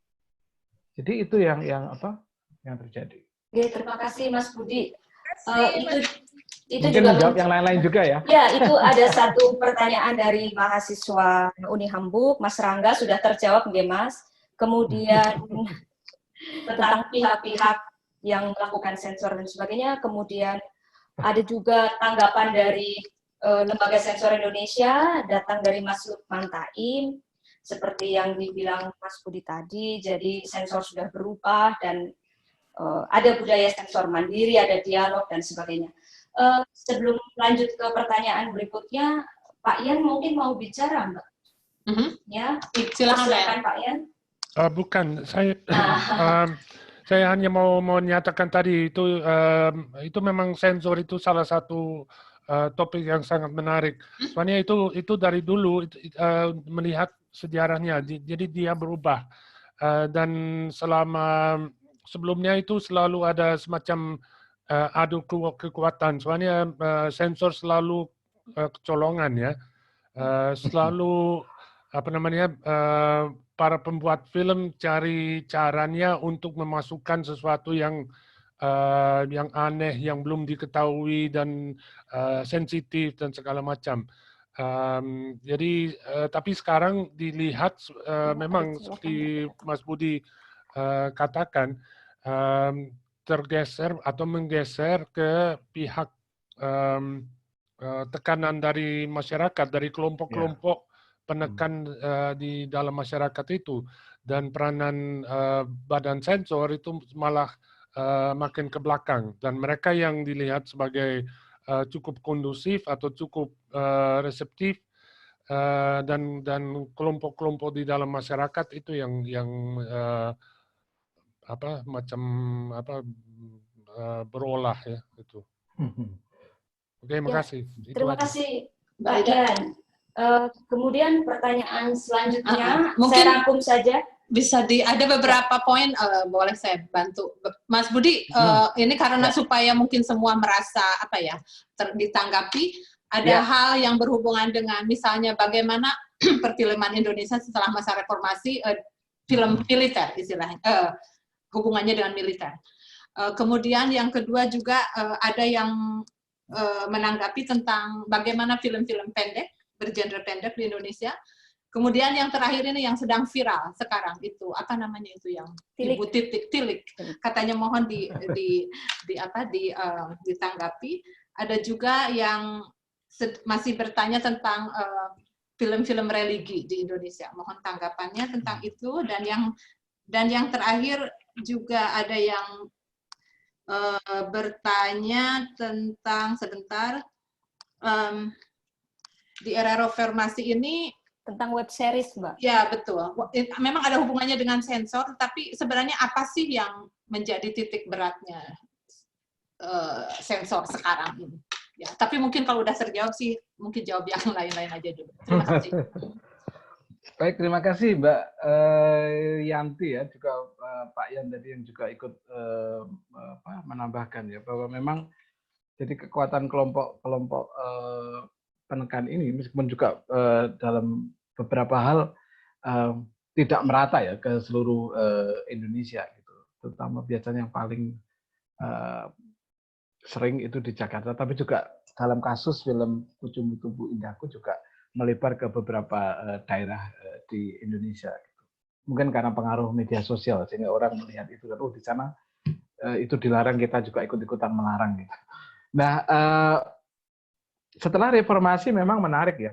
Jadi itu yang terjadi. Oke, terima kasih Mas Budi. Itu mungkin juga menjawab yang lain-lain juga ya. Ya, itu ada satu pertanyaan dari mahasiswa Uni Hamburg, Mas Rangga, sudah terjawab nggih, Mas. Kemudian tentang pihak-pihak yang melakukan sensor dan sebagainya. Kemudian ada juga tanggapan dari Lembaga Sensor Indonesia datang dari Mas Lukman Taim, seperti yang dibilang Mas Budi tadi, jadi sensor sudah berubah dan ada budaya sensor mandiri, ada dialog dan sebagainya. Sebelum lanjut ke pertanyaan berikutnya, Pak Yan mungkin mau bicara, Mbak? Ya, silakan Pak Yan. Bukan, saya hanya mau menyatakan tadi itu memang sensor itu salah satu topik yang sangat menarik. Soalnya itu dari dulu melihat sejarahnya, jadi dia berubah dan sebelumnya itu selalu ada semacam adu kekuatan. Soalnya sensor selalu kecolongan ya, selalu para pembuat film cari caranya untuk memasukkan sesuatu yang aneh, yang belum diketahui dan sensitif dan segala macam. Jadi tapi sekarang dilihat memang seperti Mas Budi katakan tergeser atau menggeser ke pihak tekanan dari masyarakat, dari kelompok-kelompok penekan di dalam masyarakat itu, dan peranan badan sensor itu malah makin ke belakang, dan mereka yang dilihat sebagai cukup kondusif atau cukup reseptif dan kelompok-kelompok di dalam masyarakat itu yang berolah ya itu. Oke, makasih. Terima kasih Mbak Yan. Kemudian pertanyaan selanjutnya, mungkin saya rangkum saja. Bisa ada beberapa poin, boleh saya bantu, Mas Budi. Ini karena supaya mungkin semua merasa ditanggapi. Ada hal yang berhubungan dengan misalnya bagaimana perfilman Indonesia setelah masa reformasi, film militer istilahnya, hubungannya dengan militer. Kemudian yang kedua juga ada yang menanggapi tentang bagaimana film-film pendek bergenre pendek di Indonesia. Kemudian yang terakhir ini yang sedang viral sekarang itu apa namanya itu yang Ibu Tilik. Katanya mohon ditanggapi. Ada juga yang masih bertanya tentang film-film religi di Indonesia. Mohon tanggapannya tentang itu, dan yang terakhir juga ada yang bertanya tentang di era reformasi ini tentang web series, Mbak. Ya, betul. Memang ada hubungannya dengan sensor, tapi sebenarnya apa sih yang menjadi titik beratnya sensor sekarang ini? Ya, tapi mungkin kalau udah terjawab sih, mungkin jawab yang lain-lain aja dulu. Terima kasih. Baik, terima kasih Mbak Yanti ya, juga Pak Yan tadi yang juga ikut menambahkan ya, bahwa memang jadi kekuatan kelompok penekan ini meskipun juga dalam beberapa hal tidak merata ya ke seluruh Indonesia gitu, terutama biasanya yang paling sering itu di Jakarta, tapi juga dalam kasus film Kucumu Tubuh Indahku juga melebar ke beberapa daerah di Indonesia gitu. Mungkin karena pengaruh media sosial sehingga orang melihat itu kan, di sana itu dilarang, kita juga ikut-ikutan melarang gitu. Nah, setelah reformasi memang menarik ya.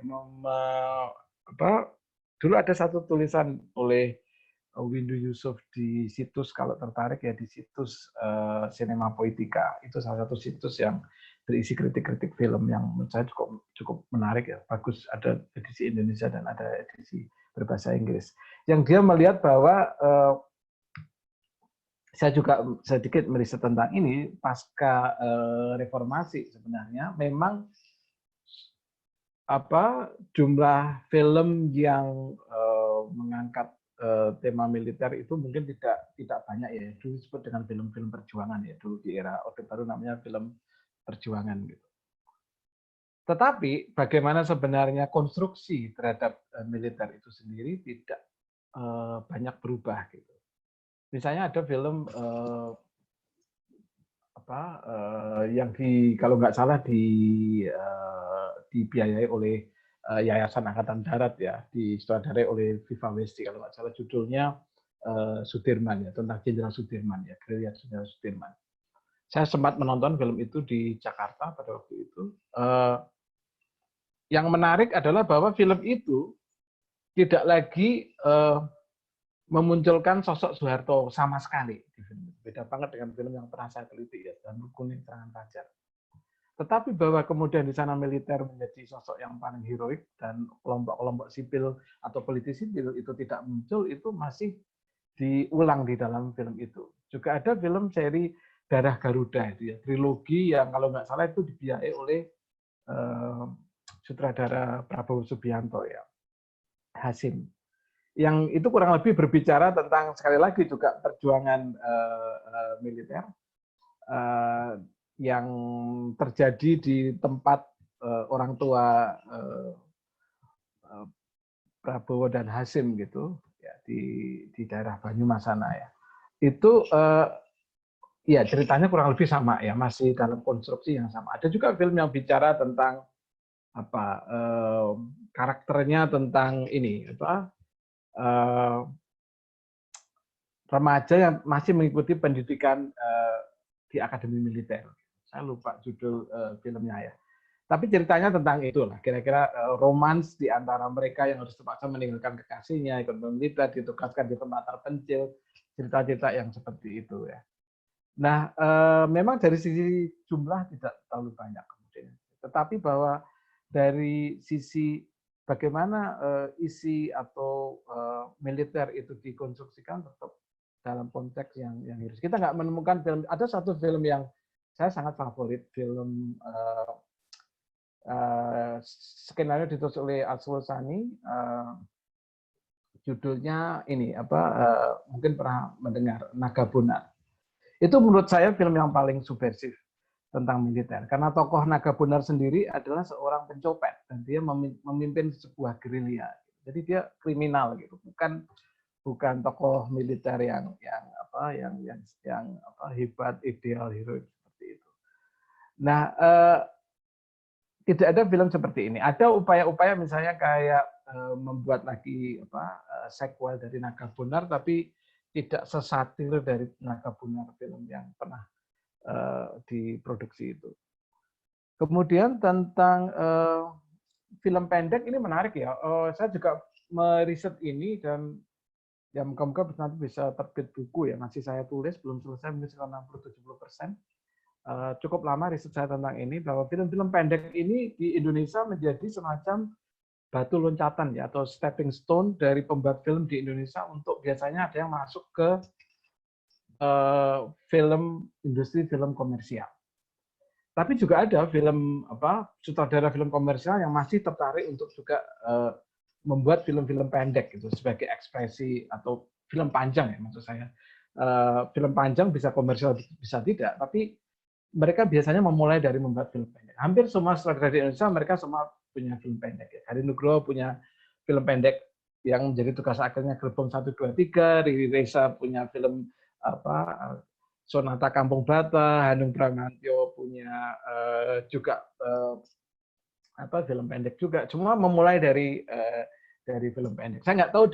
Dulu ada satu tulisan oleh Windu Yusuf di situs, kalau tertarik ya, di situs Cinema Poetica. Itu salah satu situs yang berisi kritik-kritik film yang menurut saya cukup menarik ya. Bagus, ada edisi Indonesia dan ada edisi berbahasa Inggris. Yang dia melihat bahwa saya juga sedikit meriset tentang ini, pasca reformasi sebenarnya memang jumlah film yang mengangkat tema militer itu mungkin tidak banyak ya. Dulu disebut dengan film-film perjuangan ya, dulu di era Orde Baru namanya film perjuangan gitu. Tetapi bagaimana sebenarnya konstruksi terhadap militer itu sendiri tidak banyak berubah gitu. Misalnya ada film yang kalau nggak salah dibiayai oleh Yayasan Angkatan Darat ya, disutradarai oleh Viva Westi kalau nggak salah, judulnya Sudirman ya, tentang Jenderal Sudirman ya, gerilya Jenderal Sudirman. Saya sempat menonton film itu di Jakarta pada waktu itu. yang menarik adalah bahwa film itu tidak lagi memunculkan sosok Soeharto sama sekali di film itu. Beda banget dengan film yang pernah saya teliti ya, dan Kuning Serangan Fajar. Tetapi bahwa kemudian di sana militer menjadi sosok yang paling heroik dan kelompok-kelompok sipil atau politisi sipil itu tidak muncul, itu masih diulang di dalam film itu. Juga ada film seri Darah Garuda itu ya, trilogi yang kalau nggak salah itu dibiayai oleh sutradara Prabowo Subianto ya, Hasim. Yang itu kurang lebih berbicara tentang sekali lagi juga perjuangan militer yang terjadi di tempat orang tua Prabowo dan Hasim gitu ya, di daerah Banyumas sana ya. Itu ya ceritanya kurang lebih sama ya, masih dalam konstruksi yang sama. Ada juga film yang bicara tentang apa karakternya, tentang ini apa remaja yang masih mengikuti pendidikan di akademi militer. Saya lupa judul filmnya ya. Tapi ceritanya tentang itulah, kira-kira romans di antara mereka yang harus terpaksa meninggalkan kekasihnya, ikut militer, ditugaskan di tempat terpencil, cerita-cerita yang seperti itu ya. Nah, memang dari sisi jumlah tidak terlalu banyak kemudian, tetapi bahwa dari sisi bagaimana isi atau militer itu dikonstruksikan tetap dalam konteks yang harus. Kita nggak menemukan film. Ada satu film yang saya sangat favorit, film skenario ditulis oleh Arsul Sani, judulnya ini apa? Mungkin pernah mendengar, Naga Bonar. Itu menurut saya film yang paling subversif tentang militer, karena tokoh Naga Bonar sendiri adalah seorang pencopet dan dia memimpin sebuah gerilya. Jadi dia kriminal gitu, bukan tokoh militer yang hebat, ideal, heroik seperti itu. Nah, tidak ada film seperti ini. Ada upaya-upaya misalnya kayak membuat lagi sequel dari Naga Bonar, tapi tidak sesatir dari Naga Bonar film yang pernah diproduksi itu. Kemudian tentang film pendek ini menarik ya. Saya juga meriset ini dan ya muka-muka nanti bisa terbit buku ya. Masih saya tulis, belum selesai, mungkin sekitar 60-70%. Cukup lama riset saya tentang ini, bahwa film-film pendek ini di Indonesia menjadi semacam batu loncatan ya, atau stepping stone dari pembuat film di Indonesia untuk biasanya ada yang masuk ke industri film komersial. Tapi juga ada film sutradara film komersial yang masih tertarik untuk juga membuat film-film pendek gitu sebagai ekspresi, atau film panjang ya maksud saya. Film panjang bisa komersial bisa tidak, tapi mereka biasanya memulai dari membuat film pendek. Hampir semua sutradara di Indonesia mereka semua punya film pendek. Hari Nugroho punya film pendek yang menjadi tugas akhirnya Gerbong 1, 2, 3. Riri Reza punya film Sonata Kampung Bata. Hanung Bramantyo punya juga film pendek juga. Cuma memulai dari film pendek. Saya nggak tahu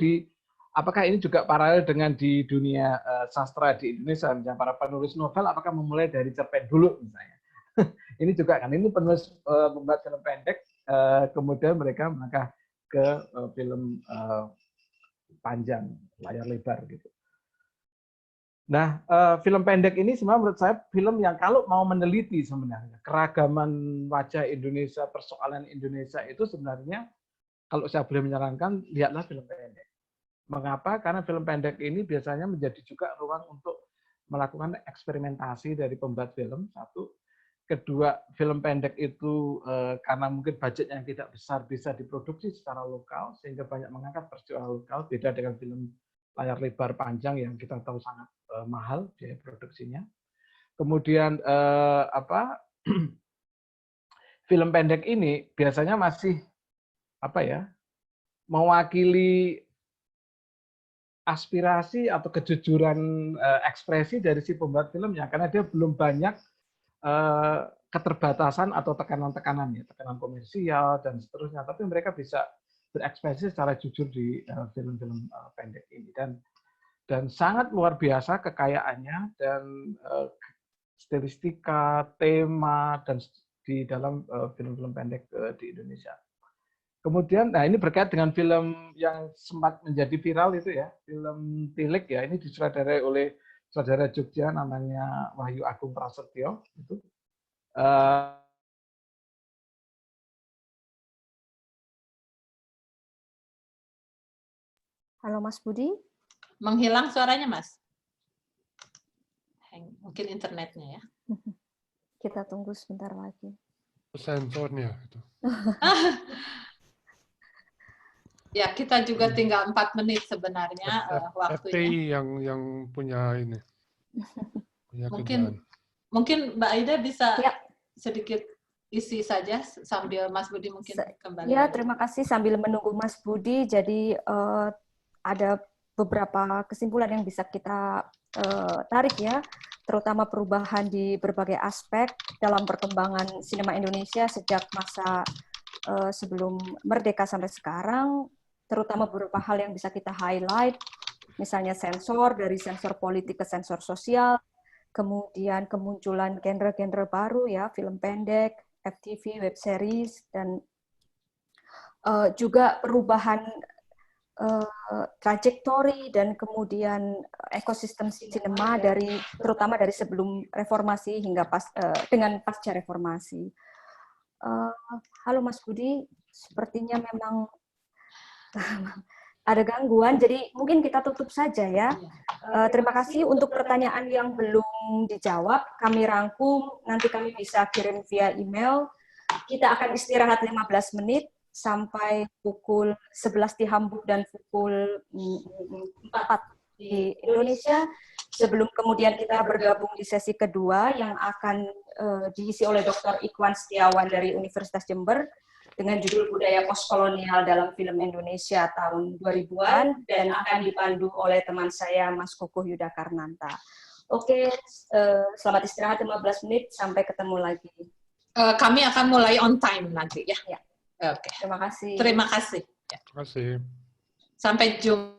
apakah ini juga paralel dengan di dunia sastra di Indonesia, misalnya para penulis novel, apakah memulai dari cerpen dulu misalnya. Ini juga kan, ini penulis membuat film pendek, kemudian mereka melangkah ke film panjang, layar lebar gitu. Nah, film pendek ini sebenarnya menurut saya film yang kalau mau meneliti sebenarnya keragaman wajah Indonesia, persoalan Indonesia itu sebenarnya, kalau saya boleh menyarankan, lihatlah film pendek. Mengapa? Karena film pendek ini biasanya menjadi juga ruang untuk melakukan eksperimentasi dari pembuat film, satu. Kedua, film pendek itu karena mungkin budget yang tidak besar bisa diproduksi secara lokal, sehingga banyak mengangkat peristiwa lokal, beda dengan film layar lebar panjang yang kita tahu sangat mahal biaya produksinya. Kemudian film pendek ini biasanya masih mewakili aspirasi atau kejujuran ekspresi dari si pembuat filmnya, karena dia belum banyak keterbatasan atau tekanan-tekanan ya, tekanan komersial dan seterusnya, tapi mereka bisa berekspresi secara jujur di film-film pendek ini, dan sangat luar biasa kekayaannya dan stilistika, tema dan di dalam film-film pendek di Indonesia. Kemudian, nah ini berkait dengan film yang sempat menjadi viral itu ya, film Tilik ya, ini disutradarai oleh saudara Jogja namanya Wahyu Agung Prasetyo. Itu. Halo Mas Budi. Menghilang suaranya, Mas. Mungkin internetnya ya. Kita tunggu sebentar lagi. Sensornya itu. Ya, kita juga tinggal 4 menit sebenarnya waktunya. FPI yang punya ini. Punya kerjaan. Mungkin Mbak Aida bisa Ya. sedikit isi saja sambil Mas Budi mungkin kembali. Ya, terima kasih sambil menunggu Mas Budi. Jadi ada beberapa kesimpulan yang bisa kita tarik ya, terutama perubahan di berbagai aspek dalam perkembangan sinema Indonesia sejak masa sebelum merdeka sampai sekarang, terutama beberapa hal yang bisa kita highlight, misalnya sensor, dari sensor politik ke sensor sosial, kemudian kemunculan genre-genre baru ya, film pendek, FTV, web series, dan juga perubahan trajektori dan kemudian ekosistem sinema terutama dari sebelum reformasi hingga dengan pasca reformasi. Halo Mas Budi, sepertinya memang ada gangguan, jadi mungkin kita tutup saja ya. Terima kasih untuk pertanyaan yang belum dijawab, kami rangkum, nanti kami bisa kirim via email. Kita akan istirahat 15 menit sampai pukul 11 di Hamburg dan pukul 4 di Indonesia, sebelum kemudian kita bergabung di sesi kedua yang akan diisi oleh Dr. Ikhwan Setiawan dari Universitas Jember dengan judul Budaya Postkolonial dalam Film Indonesia tahun 2000-an dan akan dipandu oleh teman saya Mas Kukuh Yuda Karnanta. Oke, selamat istirahat 15 menit, sampai ketemu lagi. Kami akan mulai on time nanti ya. Ya. Oke. Terima kasih. Terima kasih. Terima kasih. Sampai jumpa.